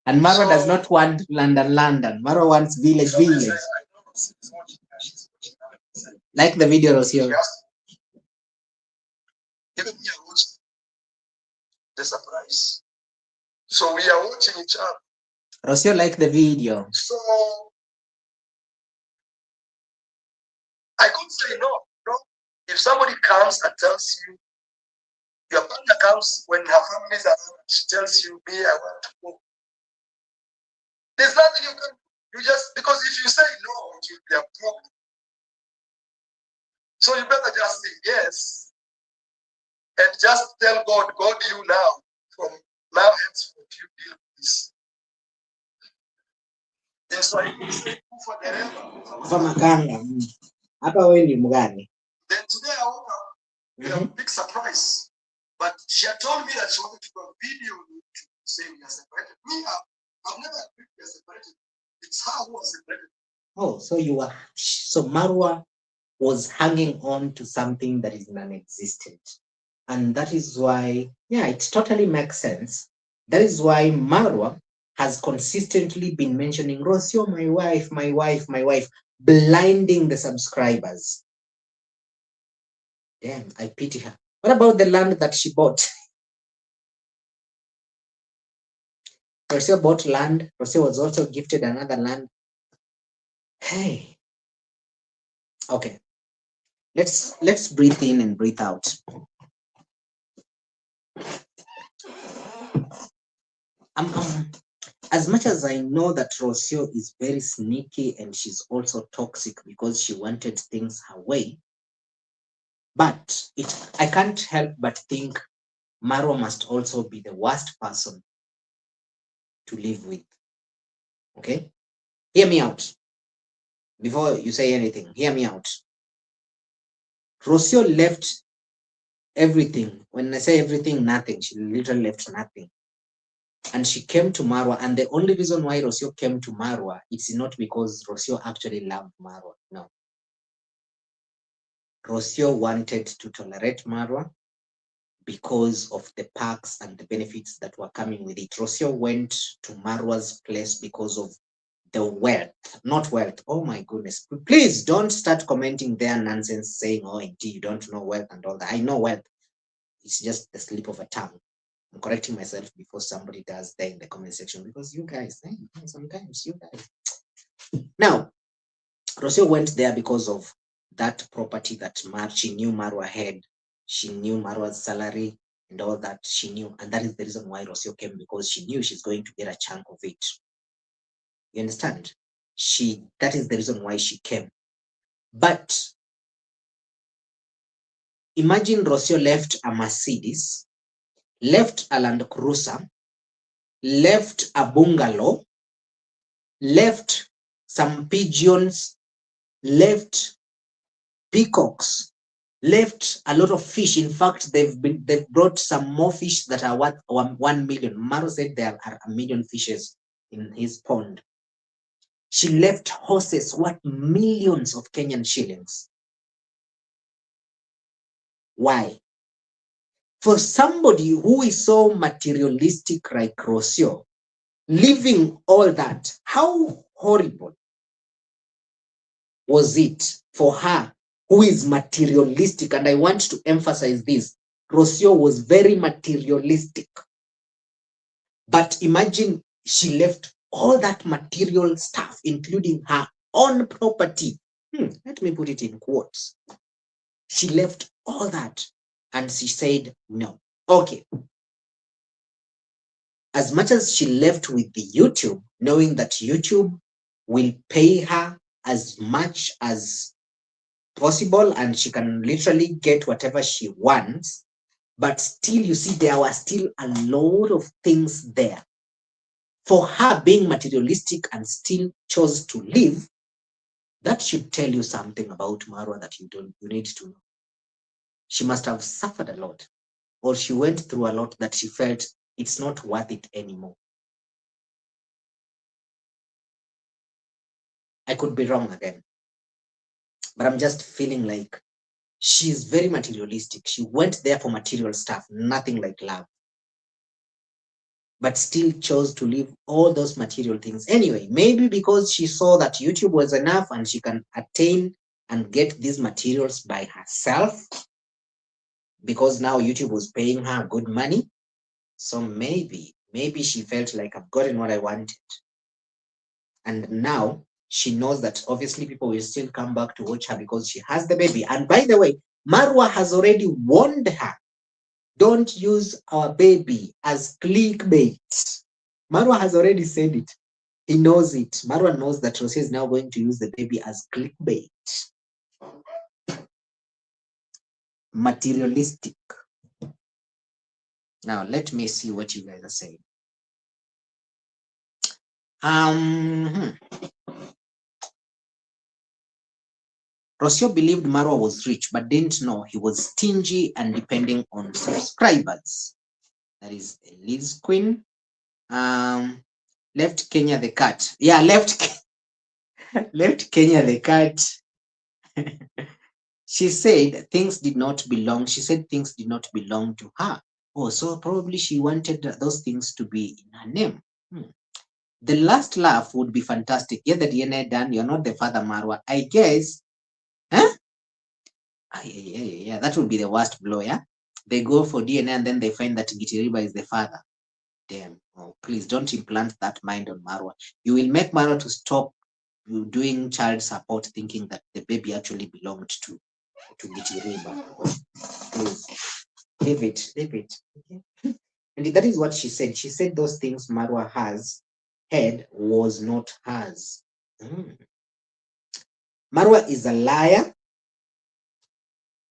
And Marwa does not want London. Marwa wants village. Like the video, Rocio. Even me, I watched the surprise. So we are watching each other. Rocio like the video. So I could say no. If somebody comes and tells you, your partner comes when her family is around, she tells you, me, I want to go. There's nothing you can do. You just, because if you say no, it will be a problem. So you better just say yes. And just tell God, you now, from now henceforth, you deal with this. And so I say, Kufa makanga. Hapa wewe ni mgani? Then today I woke up with a big surprise. But she had told me that she wanted to do a video to say we are separated. Me, I've never agreed we are separated. It's her who was separated. Oh, so Marwa was hanging on to something that is non-existent. And that is why, yeah, it totally makes sense. That is why Marwa has consistently been mentioning Rocio, my wife, blinding the subscribers. Damn, I pity her. What about the land that she bought? Rocio bought land. Rocio was also gifted another land. Hey. Okay. Let's breathe in and breathe out. As much as I know that Rocio is very sneaky and she's also toxic because she wanted things her way, but I can't help but think Marwa must also be the worst person to live with. Okay? Hear me out. Before you say anything, hear me out. Rocio left everything. When I say everything, nothing. She literally left nothing. And she came to Marwa, and the only reason why Rocio came to Marwa, it's not because Rocio actually loved Marwa. No. Rocio wanted to tolerate Marwa because of the perks and the benefits that were coming with it. Rocio went to Marwa's place because of the wealth, not wealth. Oh my goodness. Please don't start commenting their nonsense saying, oh, indeed, you don't know wealth and all that. I know wealth. It's just the slip of a tongue. I'm correcting myself before somebody does there in the comment section because you guys, sometimes you guys. Now, Rocio went there because of that property that she knew Marwa had. She knew Marwa's salary and all that she knew. And that is the reason why Rocio came, because she knew she's going to get a chunk of it. You understand? That is the reason why she came. But Imagine Rocio left a Mercedes, left a Land Cruiser, left a bungalow, left some pigeons, left peacocks, left a lot of fish. In fact, they've brought some more fish that are worth 1 million. Maro said there are 1 million fishes in his pond. She left horses worth millions of Kenyan shillings. Why? For somebody who is so materialistic like Rocio, leaving all that, how horrible was it for her who is materialistic? And I want to emphasize this. Rocio was very materialistic. But imagine she left all that material stuff, including her own property. Let me put it in quotes. She left all that and she said no. Okay. As much as she left with the YouTube, knowing that YouTube will pay her as much as possible and she can literally get whatever she wants, but still, you see, there were still a lot of things there. For her being materialistic and still chose to live, that should tell you something about Marwa that you need to know. She must have suffered a lot, or she went through a lot that she felt it's not worth it anymore. I could be wrong again, but I'm just feeling like she's very materialistic. She went there for material stuff, nothing like love, but still chose to leave all those material things. Anyway, maybe because she saw that YouTube was enough and she can attain and get these materials by herself, because now YouTube was paying her good money. So maybe she felt like I've gotten what I wanted. And now she knows that obviously people will still come back to watch her because she has the baby. And by the way, Marwa has already warned her, don't use our baby as clickbait. Marwa has already said it. He knows it. Marwa knows that Rocio is now going to use the baby as clickbait. Materialistic. Now, let me see what you guys are saying. Rocio believed Marwa was rich, but didn't know he was stingy and depending on subscribers. That is Liz Queen. Left Kenya the cat. Yeah, left Kenya the cat. She said things did not belong. She said things did not belong to her. Oh, so probably she wanted those things to be in her name. The last laugh would be fantastic. Get the DNA done. You're not the father, Marwa. I guess. Huh? Yeah, that would be the worst blow, yeah? They go for DNA and then they find that Gitiriba is the father. Damn. Oh, please don't implant that mind on Marwa. You will make Marwa to stop doing child support thinking that the baby actually belonged to Gitiriba. Please. Leave it. Okay? And that is what she said. She said those things Marwa has had was not hers. Marwa is a liar.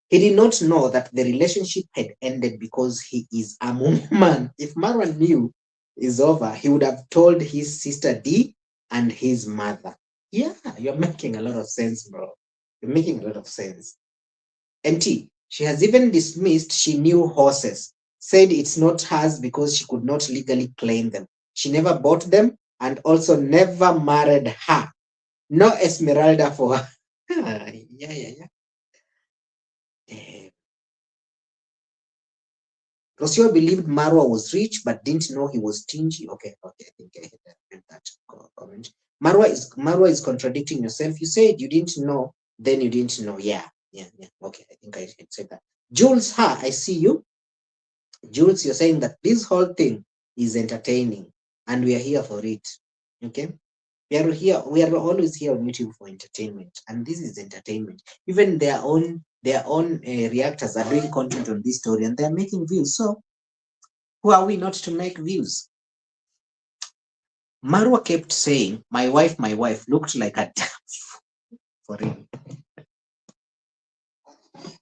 He did not know that the relationship had ended because he is a man. If Marwa knew it's over, he would have told his sister D and his mother. Yeah, you're making a lot of sense, bro. You're making a lot of sense. MT, she has even dismissed she knew horses, said it's not hers because she could not legally claim them. She never bought them and also never married her. No Esmeralda for her. Yeah. Rocio believed Marwa was rich but didn't know he was stingy. Okay, I think I heard that comment. Marwa is contradicting yourself. You said you didn't know, then you didn't know. Yeah. Okay, I think I said that. Jules, I see you. Jules, you're saying that this whole thing is entertaining and we are here for it. Okay? We are always here on YouTube for entertainment, and this is entertainment. Even their own reactors are doing content on this story and they're making views. So who are we not to make views? Marwa kept saying, my wife looked like a for real.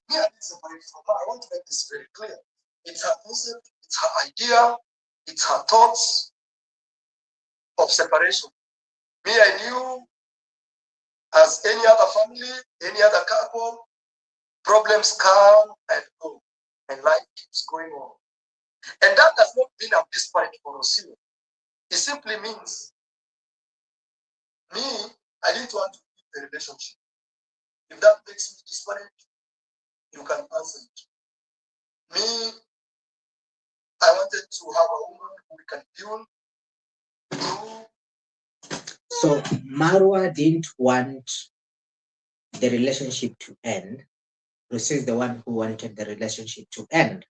Me, I didn't separate from her. I want to make this very clear. It's her concept, it's her idea, it's her thoughts of separation. Me, I knew, as any other family, any other couple, problems come and go, and life keeps going on. And that does not mean I'm disparate for Rocio. It simply means me, I didn't want to keep the relationship. If that makes me disparate, you can answer it. Me, I wanted to have a woman who we can build. So Marwa didn't want the relationship to end. Rocio is the one who wanted the relationship to end.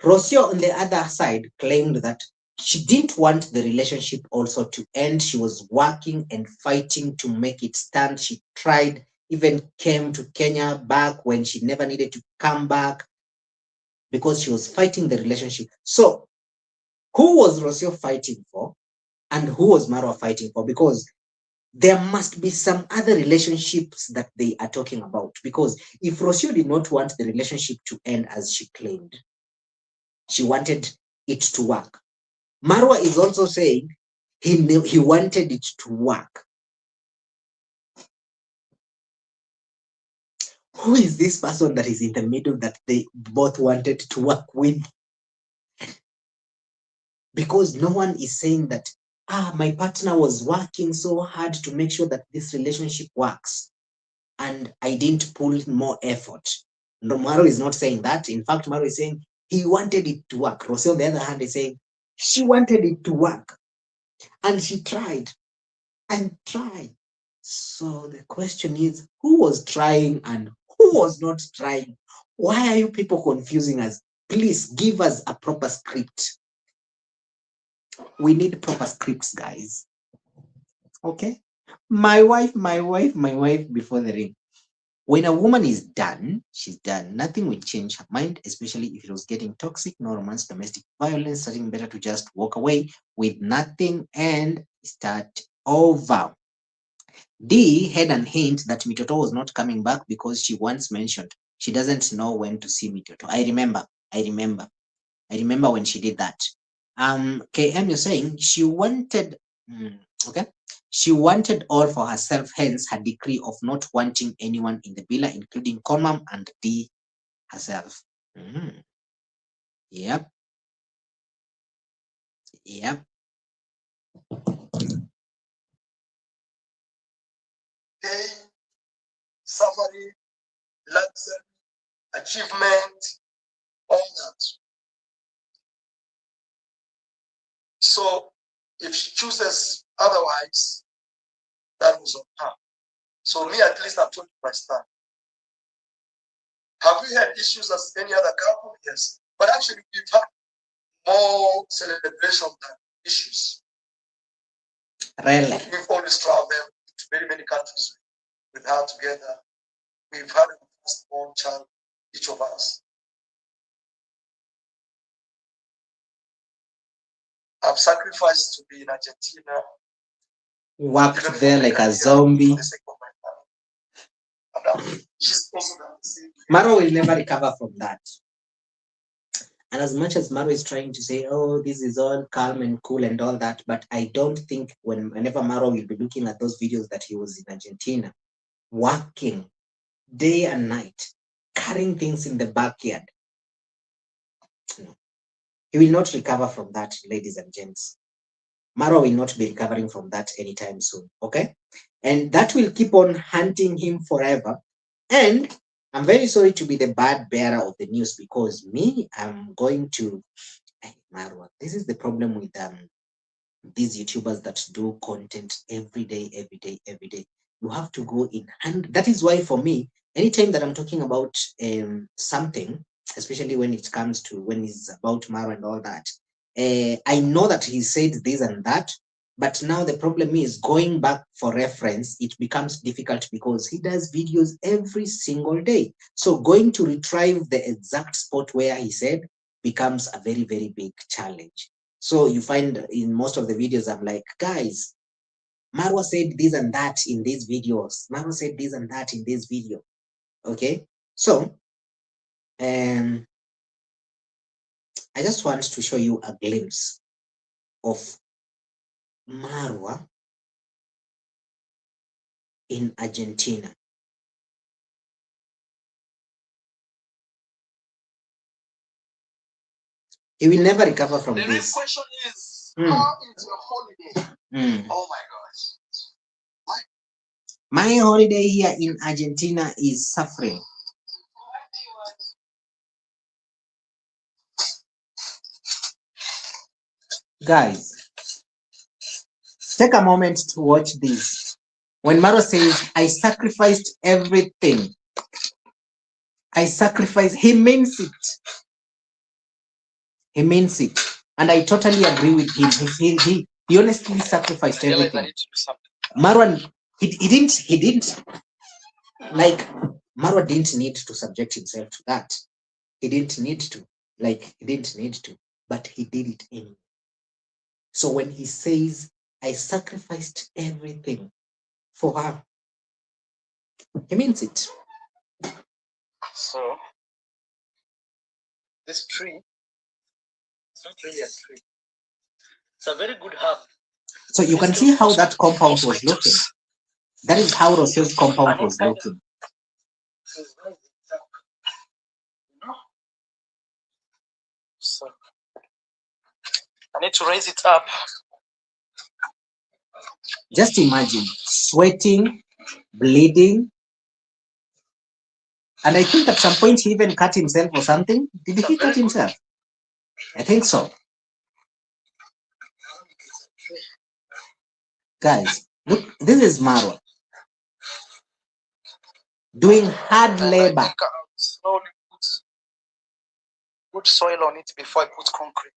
Rocio, on the other side, claimed that she didn't want the relationship also to end. She was working and fighting to make it stand. She tried, even came to Kenya back when she never needed to come back because she was fighting the relationship. So who was Rocio fighting for and who was Marwa fighting for? Because there must be some other relationships that they are talking about. Because if Rocio did not want the relationship to end as she claimed, she wanted it to work. Marwa is also saying he wanted it to work. Who is this person that is in the middle that they both wanted to work with? Because no one is saying that, my partner was working so hard to make sure that this relationship works, and I didn't put more effort. No, Marwa is not saying that. In fact, Marwa is saying he wanted it to work. Rocio, on the other hand, is saying she wanted it to work, and she tried and tried. So the question is, who was trying and who was not trying? Why are you people confusing us? Please give us a proper script. We need proper scripts, guys. Okay? My wife before the ring. When a woman is done, she's done. Nothing will change her mind, especially if it was getting toxic, no romance, domestic violence, something better to just walk away with nothing and start over. D had an hint that Mitoto was not coming back because she once mentioned she doesn't know when to see Mitoto. I remember when she did that. KM, you're saying she wanted, okay, she wanted all for herself, hence her decree of not wanting anyone in the villa, including Konmam and D herself. Yep. Pain, suffering, luxury, achievement, all that. So if she chooses otherwise, that was on her. So me, at least I've told you my stand. Have we had issues as any other couple? Yes. But actually, we've had more celebration than issues. Really? We've always traveled to very many countries with her together. We've had a firstborn child, each of us. I've sacrificed to be in Argentina. Worked there like a zombie. Marwa will never recover from that. And as much as Marwa is trying to say, oh, this is all calm and cool and all that, but I don't think whenever Marwa will be looking at those videos that he was in Argentina, working day and night, carrying things in the backyard, no. He will not recover from that, ladies and gents. Marwa will not be recovering from that anytime soon, okay? And that will keep on hunting him forever. And I'm very sorry to be the bad bearer of the news, because me, I'm going to, Marwa, this is the problem with these YouTubers that do content every day. You have to go in. And that is why for me, anytime that I'm talking about something, especially when it comes to, when it's about Marwa and all that, I know that he said this and that, but now the problem is going back for reference, it becomes difficult because he does videos every single day. So going to retrieve the exact spot where he said becomes a very, very big challenge. So you find in most of the videos, I'm like, guys, Marwa said this and that in these videos. Marwa said this and that in this video. Okay. So And I just want to show you a glimpse of Marwa in Argentina. He will never recover from this. The next question is, how is your holiday? Oh my gosh. My holiday here in Argentina is suffering. Guys, take a moment to watch this. When Maro says, I sacrificed everything, I sacrificed, he means it. He means it. And I totally agree with him. He honestly sacrificed everything. Marwan, he didn't, like, Marwan didn't need to subject himself to that. He didn't need to. But he did it anyway. So when he says, I sacrificed everything for her, he means it. So, this tree, it's not really a tree. It's a very good herb. So you can see how that compound was looking. That is how Rocio's compound was looking. So, I need to raise it up. Just imagine, sweating, bleeding. And I think at some point he even cut himself or something. Did he cut himself? I think so. Guys, look, this is Marwa doing hard labor. Slowly put soil on it before I put concrete.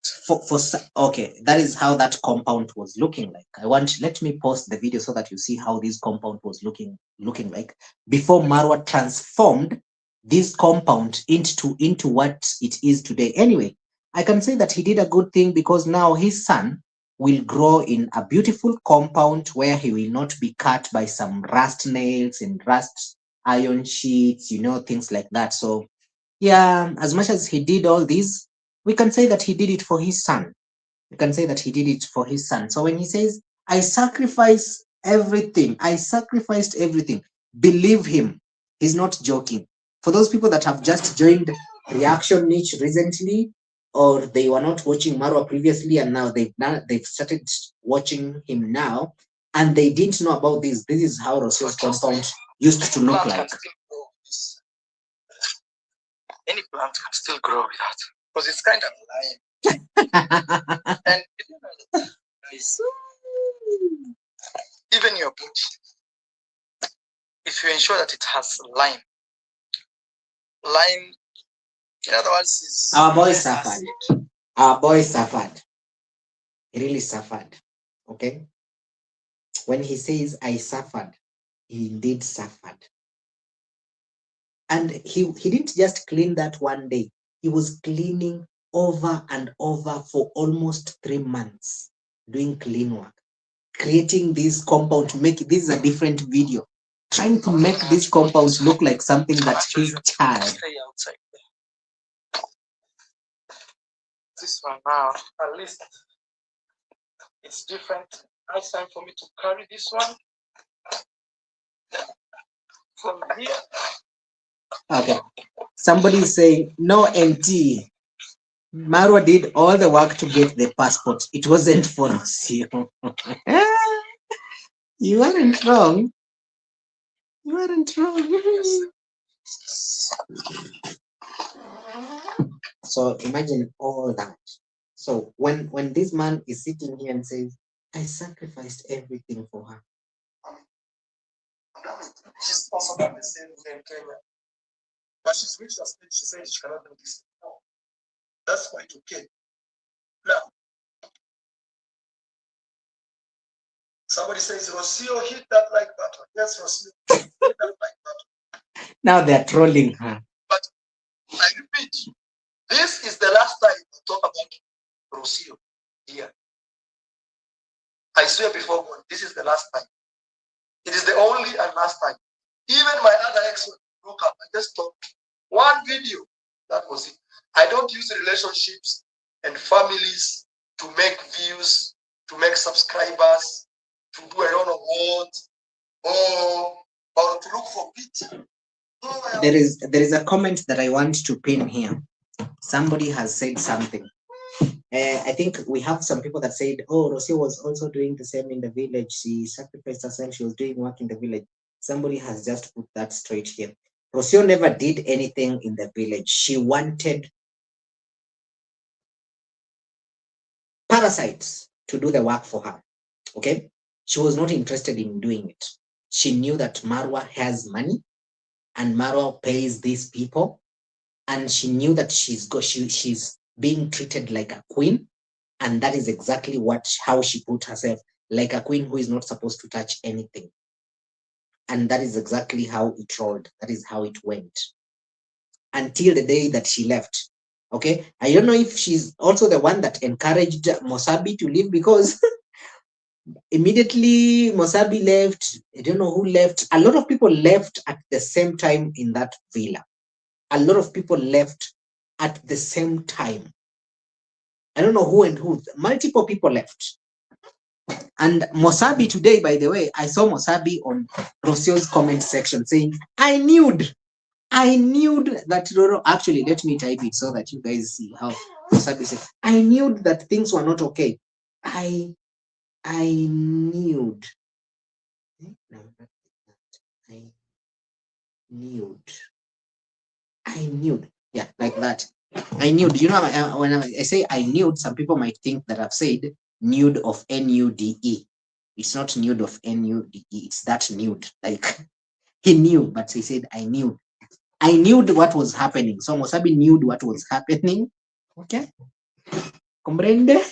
Okay, that is how that compound was looking like. Let me post the video so that you see how this compound was looking like before Marwa transformed this compound into what it is today. Anyway, I can say that he did a good thing because now his son will grow in a beautiful compound where he will not be cut by some rust nails and rust iron sheets, things like that. So yeah, as much as he did all this, we can say that he did it for his son. So when he says, I sacrificed everything, believe him. He's not joking. For those people that have just joined Reaction Niche recently, or they were not watching Marwa previously, and now they've started watching him now, and they didn't know about this. This is how Rocio's compound used to look like. Any plant can still grow with that because it's kind of alive. And even your boot, if you ensure that it has lime, in other words, is our boy suffered. He really suffered. Okay. When he says I suffered, he indeed suffered. And he didn't just clean that one day. He was cleaning over and over for almost 3 months, doing clean work, creating this compound. This is a different video, trying to make this compound look like something that his child. This one now, at least it's different. It's time for me to carry this one from here. Okay. Somebody is saying, no NT. Marwa did all the work to get the passport. It wasn't for Rocio. You weren't wrong. So imagine all that. So when this man is sitting here and says, I sacrificed everything for her. She's also got the same thing, but she's reached a stage she says she cannot do this anymore. That's quite okay. Now, somebody says, Rocio, hit that like button. Yes, Rocio, hit that like button. Now they're trolling her. But I repeat, this is the last time I talk about Rocio here. I swear before God, this is the last time. It is the only and last time. Even my other ex broke up. I just thought one video That was it. I don't use relationships and families to make views, to make subscribers, to do I don't know what, or to look for pity. There is a comment that I want to pin here. Somebody has said something. I think we have some people that said, oh, Rocio was also doing the same in the village. She sacrificed herself. She was doing work in the village. Somebody has just put that straight here. Rocio never did anything in the village. She wanted parasites to do the work for her. Okay? She was not interested in doing it. She knew that Marwa has money and Marwa pays these people. And she knew that she's being treated like a queen. And that is exactly how she put herself, like a queen who is not supposed to touch anything. And that is exactly how it rolled. That is how it went. Until the day that she left. Okay. I don't know if she's also the one that encouraged Mosabi to leave, because immediately Mosabi left. I don't know who left. A lot of people left at the same time in that villa. A lot of people left at the same time. I don't know who and who. Multiple people left. And Mosabi today, by the way, I saw Mosabi on Rocio's comment section saying, I knew that Roro, actually, let me type it so that you guys see how Mosabi said, I knew that things were not okay. I knew. I knew. Yeah, like that. I knew. You know, when I say I knew, some people might think that I've said nude of N-U-D-E. It's not nude of N-U-D-E. It's that nude. Like, he knew, but he said, I knew. I knew what was happening. So Mosabi knew what was happening. Okay? Comprende?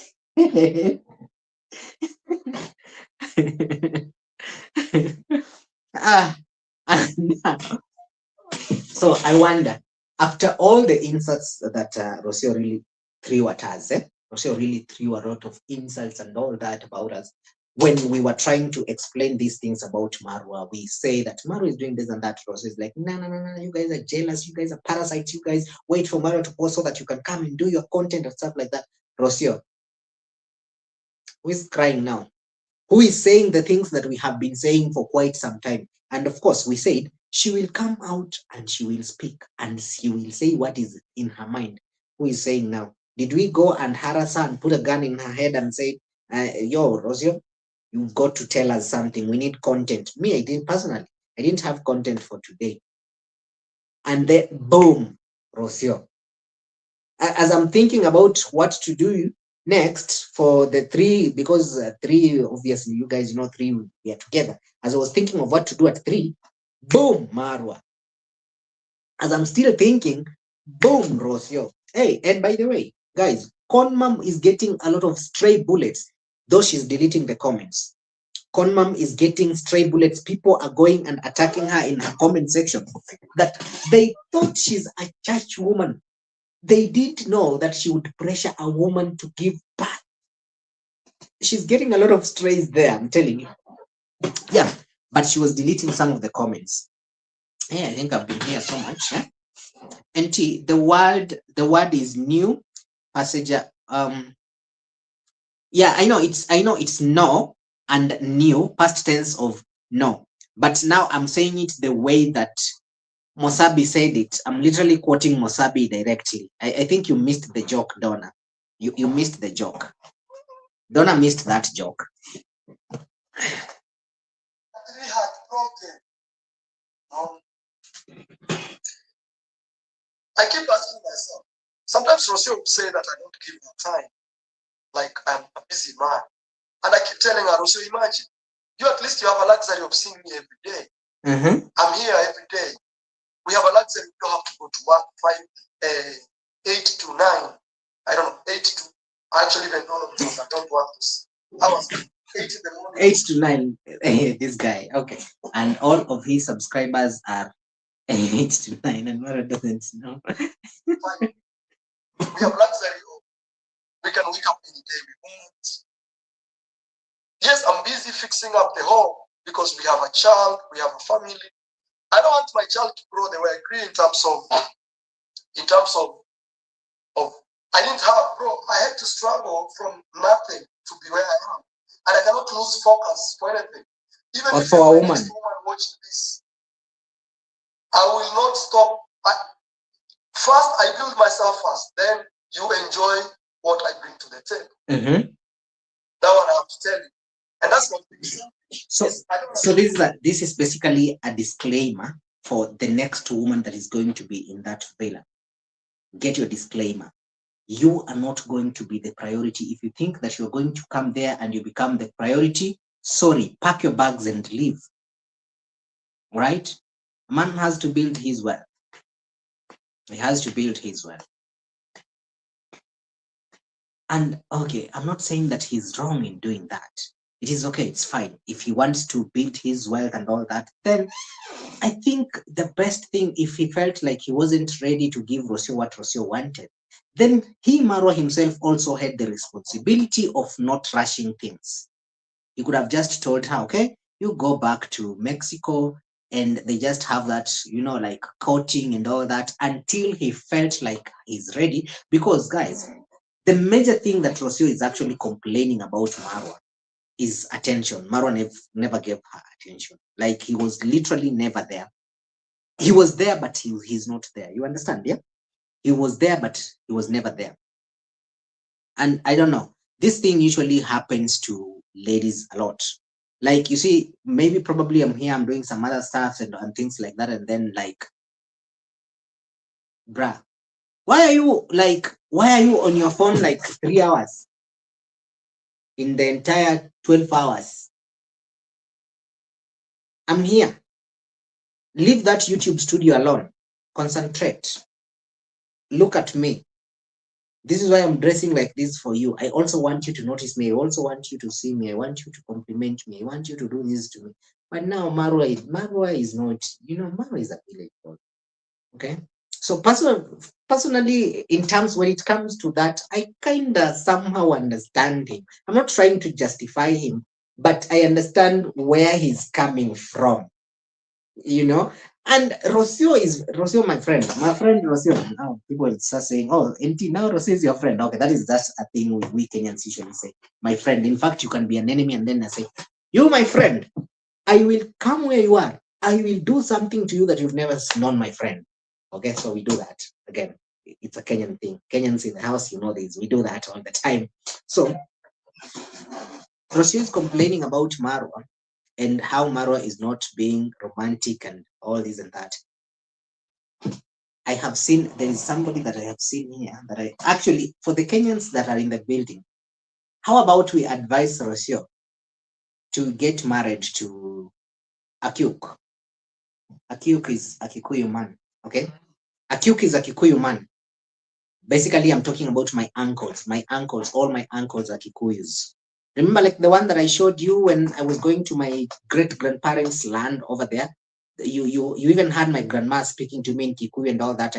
So I wonder, after all the insults that Rocio really threw at us, Rocio really threw a lot of insults and all that about us. When we were trying to explain these things about Marwa, we say that Marwa is doing this and that. Rocio is like, no, you guys are jealous, you guys are parasites, you guys wait for Marwa to post so that you can come and do your content and stuff like that. Rocio, who is crying now? Who is saying the things that we have been saying for quite some time? And of course, we said she will come out and she will speak and she will say what is in her mind. Who is saying now? Did we go and harass her and put a gun in her head and say, yo, Rocio, you've got to tell us something. We need content. Me, I didn't personally. I didn't have content for today. And then, boom, Rocio. As I'm thinking about what to do next for the three, because three, obviously, you guys know three, we are together. As I was thinking of what to do at 3, boom, Marwa. As I'm still thinking, boom, Rocio. Hey, and by the way, guys, Conmam is getting a lot of stray bullets, though she's deleting the comments. Conmam is getting stray bullets. People are going and attacking her in her comment section that they thought she's a church woman. They didn't know that she would pressure a woman to give birth. She's getting a lot of strays there, I'm telling you. Yeah, but she was deleting some of the comments. Yeah, I think I've been here so much. Yeah? And the word is new. Passenger. Yeah, I know it's no and new, past tense of no. But now I'm saying it the way that Mosabi said it. I'm literally quoting Mosabi directly. I think you missed the joke, Donna. You missed the joke. Donna missed that joke. Really heartbroken. I keep asking myself. Sometimes Rocio would say that I don't give her time. Like I'm a busy man. And I keep telling her, Rocio, imagine. You at least you have a luxury of seeing me every day. I'm here every day. We have a luxury. We don't have to go to work 8 to 9. I don't know, 8 to actually even know because I don't work this hours. 8 in the morning. 8 to 9. This guy. Okay. And all of his subscribers are 8 to 9, and Mara doesn't know. We have luxury. We can wake up any day we want. Yes, I'm busy fixing up the home because we have a child, we have a family. I don't want my child to grow the way I grew in terms of in terms of I didn't have, bro, I had to struggle from nothing to be where I am. And I cannot lose focus for anything. Even if for a woman watching this, I will not stop. First, I build myself first. Then you enjoy what I bring to the table. That one I have to tell you. And that's what so this is basically a disclaimer for the next woman that is going to be in that villa. Get your disclaimer. You are not going to be the priority. If you think that you're going to come there and you become the priority, sorry, pack your bags and leave. Right? A man has to build his wealth. He has to build his wealth. And okay, I'm not saying that he's wrong in doing that. It is okay, it's fine. If he wants to build his wealth and all that, then I think the best thing, if he felt like he wasn't ready to give Rocio what Rocio wanted, then he, Marwa himself, also had the responsibility of not rushing things. He could have just told her, okay, you go back to Mexico, and they just have that, like coaching and all that until he felt like he's ready. Because, guys, the major thing that Rocio is actually complaining about Marwa is attention. Marwa never gave her attention. Like, he was literally never there. He was there, but he's not there. You understand? Yeah? He was there, but he was never there. And I don't know. This thing usually happens to ladies a lot. Like, you see, maybe probably I'm here, I'm doing some other stuff and things like that. And then like, bruh, why are you on your phone like 3 hours in the entire 12 hours? I'm here. Leave that YouTube studio alone. Concentrate. Look at me. This is why I'm dressing like this for you. I also want you to notice me. I also want you to see me. I want you to compliment me. I want you to do this to me. But now Marwa is not, Marwa is a village boy. Okay. So personally, in terms when it comes to that, I kind of somehow understand him. I'm not trying to justify him, but I understand where he's coming from. And Rocio, my friend Rocio. Now people start saying, oh, NT, now Rocio is your friend. Okay, that is just a thing we Kenyans usually say, my friend. In fact, you can be an enemy and then I say, you, my friend, I will come where you are. I will do something to you that you've never known, my friend. Okay, so we do that. Again, it's a Kenyan thing. Kenyans in the house, this. We do that all the time. So Rocio is complaining about Marwa and how Marwa is not being romantic and all this and that. I have seen, there is somebody that I have seen here that I actually, for the Kenyans that are in the building, how about we advise Rocio to get married to Akiuk? Akiuk is a Kikuyu man, okay? Akiuk is a Kikuyu man. Basically, I'm talking about my uncles. All my uncles are Kikuyus. Remember, like the one that I showed you when I was going to my great-grandparents' land over there? You even had my grandma speaking to me in Kikuyu and all that.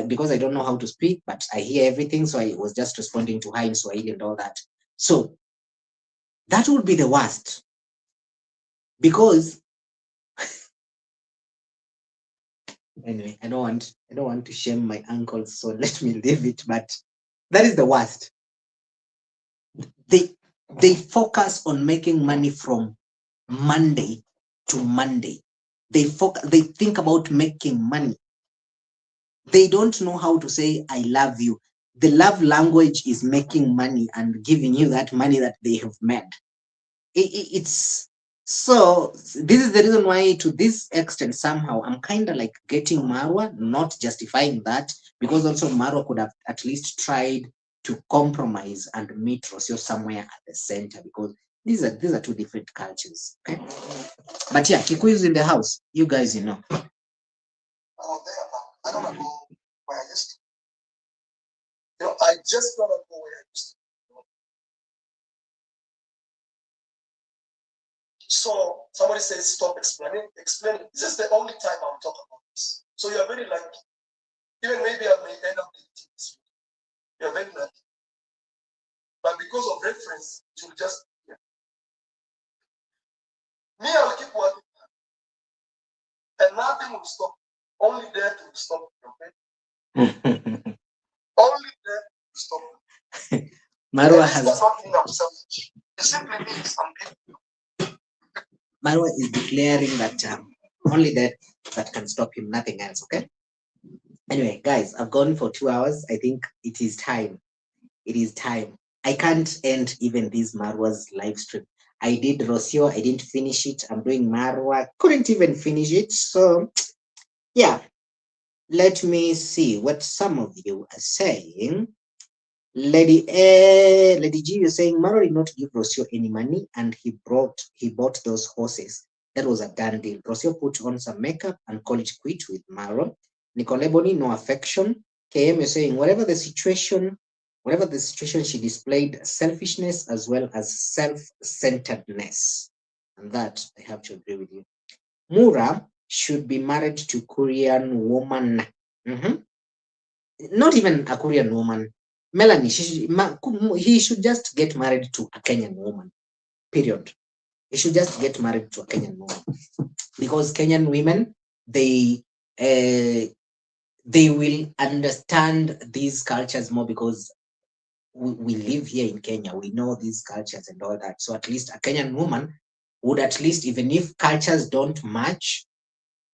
Because I don't know how to speak, but I hear everything, so I was just responding to her in Swahili and all that. So that would be the worst, because anyway, I don't want to shame my uncles, so let me leave it. But that is the worst. They focus on making money from Monday to Monday. They think about making money. They don't know how to say I love you. The love language is making money and giving you that money that they have made. It's so this is the reason why, to this extent, somehow I'm kind of like getting Marwa, not justifying that, because also Marwa could have at least tried to compromise and meet Rocio somewhere at the center, because these are two different cultures. Okay, but yeah, Kikuyu is in the house. You guys, I don't know where I used to. I just don't know where I used to. So somebody says, stop explaining. This is the only time I'll talk about this. So you're very lucky. Even maybe I may end up deleting this. You're very lucky. But because of reference, it will just, yeah. Me, I'll keep working. And nothing will stop. Only death will stop. Okay? Only then you stop. Marwa has. Does not mean I'm selfish. It simply means I'm being. Marwa is declaring that only that can stop him, nothing else. Okay. Anyway, guys, I've gone for 2 hours. I think it is time. It is time. I can't end even this Marwa's live stream. I did Rocio. I didn't finish it. I'm doing Marwa. Couldn't even finish it. So yeah, let me see what some of you are saying. Lady G, you're saying Maro did not give Rocio any money and he bought those horses. That was a done deal. Rocio put on some makeup and college quit with Maro. Nicoleboni, no affection. KM, you're saying whatever the situation, she displayed selfishness as well as self-centeredness. And that I have to agree with you. Mura should be married to Korean woman. Not even a Korean woman. Melanie, he should just get married to a Kenyan woman. Period. He should just get married to a Kenyan woman because Kenyan women they will understand these cultures more because we live here in Kenya. We know these cultures and all that. So at least a Kenyan woman would at least, even if cultures don't match,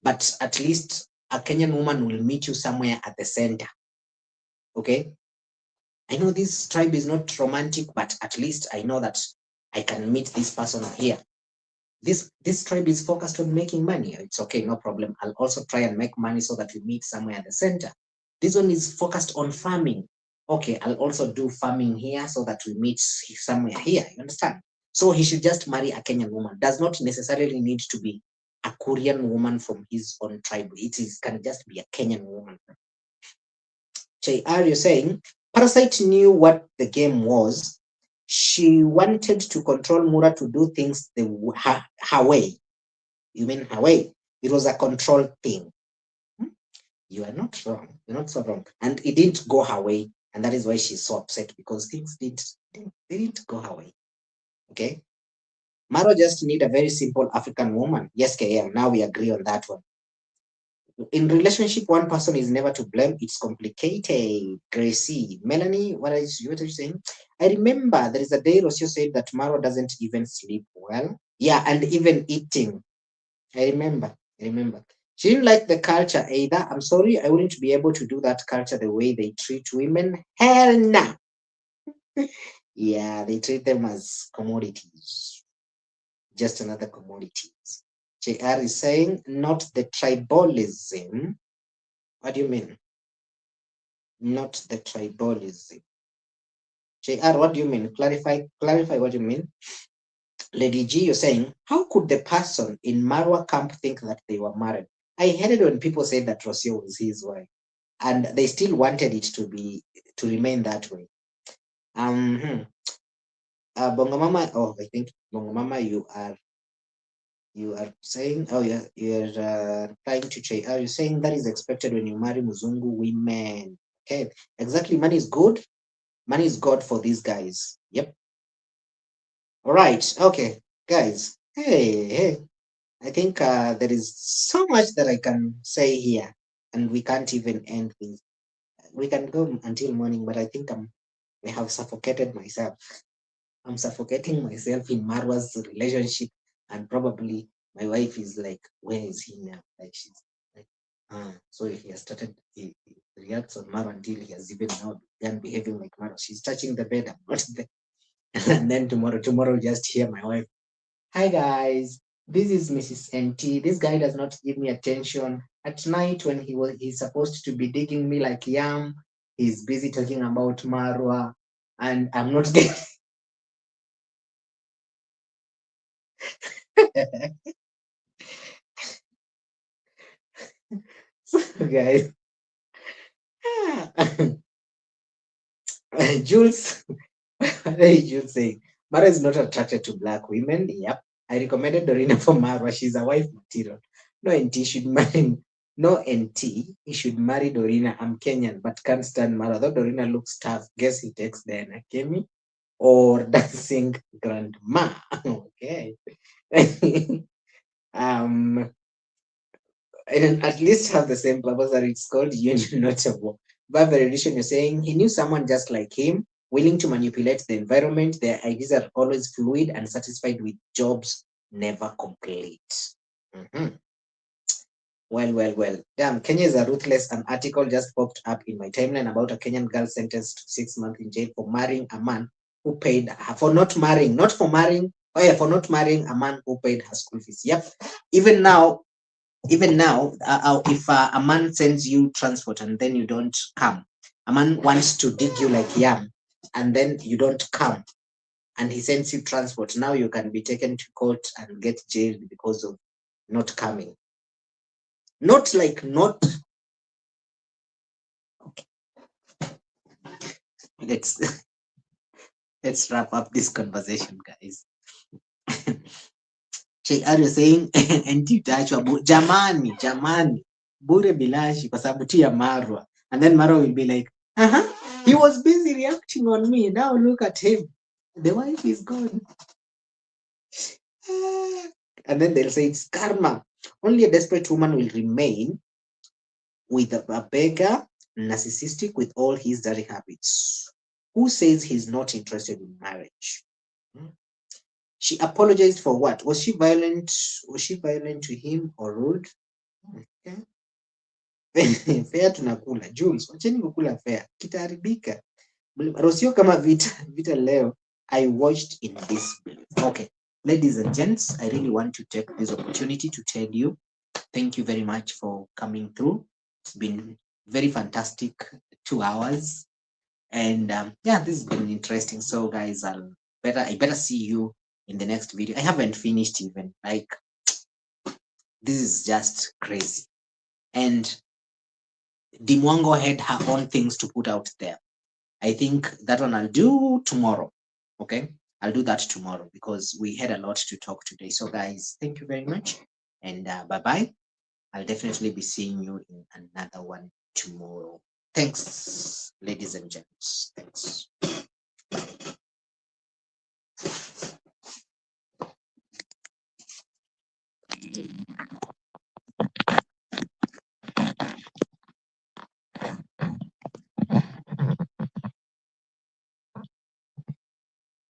but at least a Kenyan woman will meet you somewhere at the center. Okay. I know this tribe is not romantic, but at least I know that I can meet this person here. This tribe is focused on making money. It's okay, no problem. I'll also try and make money so that we meet somewhere at the center. This one is focused on farming. Okay, I'll also do farming here so that we meet somewhere here. You understand? So he should just marry a Kenyan woman. Does not necessarily need to be a Korean woman from his own tribe. Can just be a Kenyan woman. JR, you're saying Parasite knew what the game was. She wanted to control Mura to do things her way. You mean her way? It was a control thing. You are not wrong. You're not so wrong. And it didn't go her way. And that is why she's so upset because things didn't go her way. Okay? Maro just need a very simple African woman. Yes, KM. Now we agree on that one. In relationship, one person is never to blame. It's complicated. Gracie, Melanie, what are you saying? I remember there is a day Rocio said that Maro doesn't even sleep well. Yeah, and even eating. I remember. She didn't like the culture either. I'm sorry, I wouldn't be able to do that culture the way they treat women. Hell no. Yeah, they treat them as commodities. Just another commodities. JR is saying not the tribalism. What do you mean? Not the tribalism. JR, what do you mean? Clarify what you mean. Lady G, you're saying, how could the person in Marwa camp think that they were married? I hated when people said that Rocio was his wife, and they still wanted it to remain that way. Bongamama, I think Bongamama, you are saying, you're trying to change. Are you saying that is expected when you marry Muzungu women? Okay, exactly. Money is good. Money is God for these guys. Yep. All right. Okay, guys. Hey. I think there is so much that I can say here, and we can't even end this. We can go until morning, but I think I have suffocated myself. I'm suffocating myself in Marwa's relationship, and probably my wife is like, "Where is he now?" Like she's like, so he has started. He reacts on Marwa until he has even now begun behaving like Marwa. She's touching the bed, I'm not there. And then tomorrow, just hear my wife. Hi guys, this is Mrs. NT. This guy does not give me attention. At night when he's supposed to be digging me like yam, he's busy talking about Marwa, and I'm not getting. So guys, Jules, what are you Jules saying? Mara is not attracted to black women. Yep. I recommended Dorina for Mara. She's a wife material. No NT should marry. No NT. He should marry Dorina. I'm Kenyan, but can't stand Mara. Though Dorina looks tough. Guess he takes Diana Kemi or dancing grandma. Okay. And at least have the same purpose that it's called union, not a war. Verbal edition, you're saying he knew someone just like him, willing to manipulate the environment. Their ideas are always fluid and satisfied with jobs never complete. Mhm. Well. Damn, Kenya is a ruthless. An article just popped up in my timeline about a Kenyan girl sentenced to 6 months in jail for marrying a man who paid her, for not marrying, not for marrying, oh yeah, for not marrying a man who paid her school fees. Yep. Even now, if a man sends you transport and then you don't come, a man wants to dig you like yam, and then you don't come, and he sends you transport. Now you can be taken to court and get jailed because of not coming. Not like not. Okay. Let's let's wrap up this conversation, guys. Are you saying and jamani bure bilashi kwa sababu tu ya Marwa, and then Marwa will be like, he was busy reacting on me, now look at him, the wife is gone. And then they'll say it's karma. Only a desperate woman will remain with a beggar, narcissistic with all his dirty habits. Who says he's not interested in marriage? She apologized for what? Was she violent? Was she violent to him or rude? Okay. Fair tunakula. Jules, wacheni kukula fair. Kitaharibika. Rocio kama vita leo. I watched in disbelief. Okay. Ladies and gents, I really want to take this opportunity to tell you thank you very much for coming through. It's been very fantastic 2 hours. And yeah, this has been interesting. So guys, I better see you in the next video. I haven't finished even. Like, this is just crazy. And the Mwango had her own things to put out there. I think that one I'll do tomorrow. Okay, I'll do that tomorrow because we had a lot to talk today. So guys, thank you very much, and bye-bye. I'll definitely be seeing you in another one tomorrow. Thanks, ladies and gents. Thanks.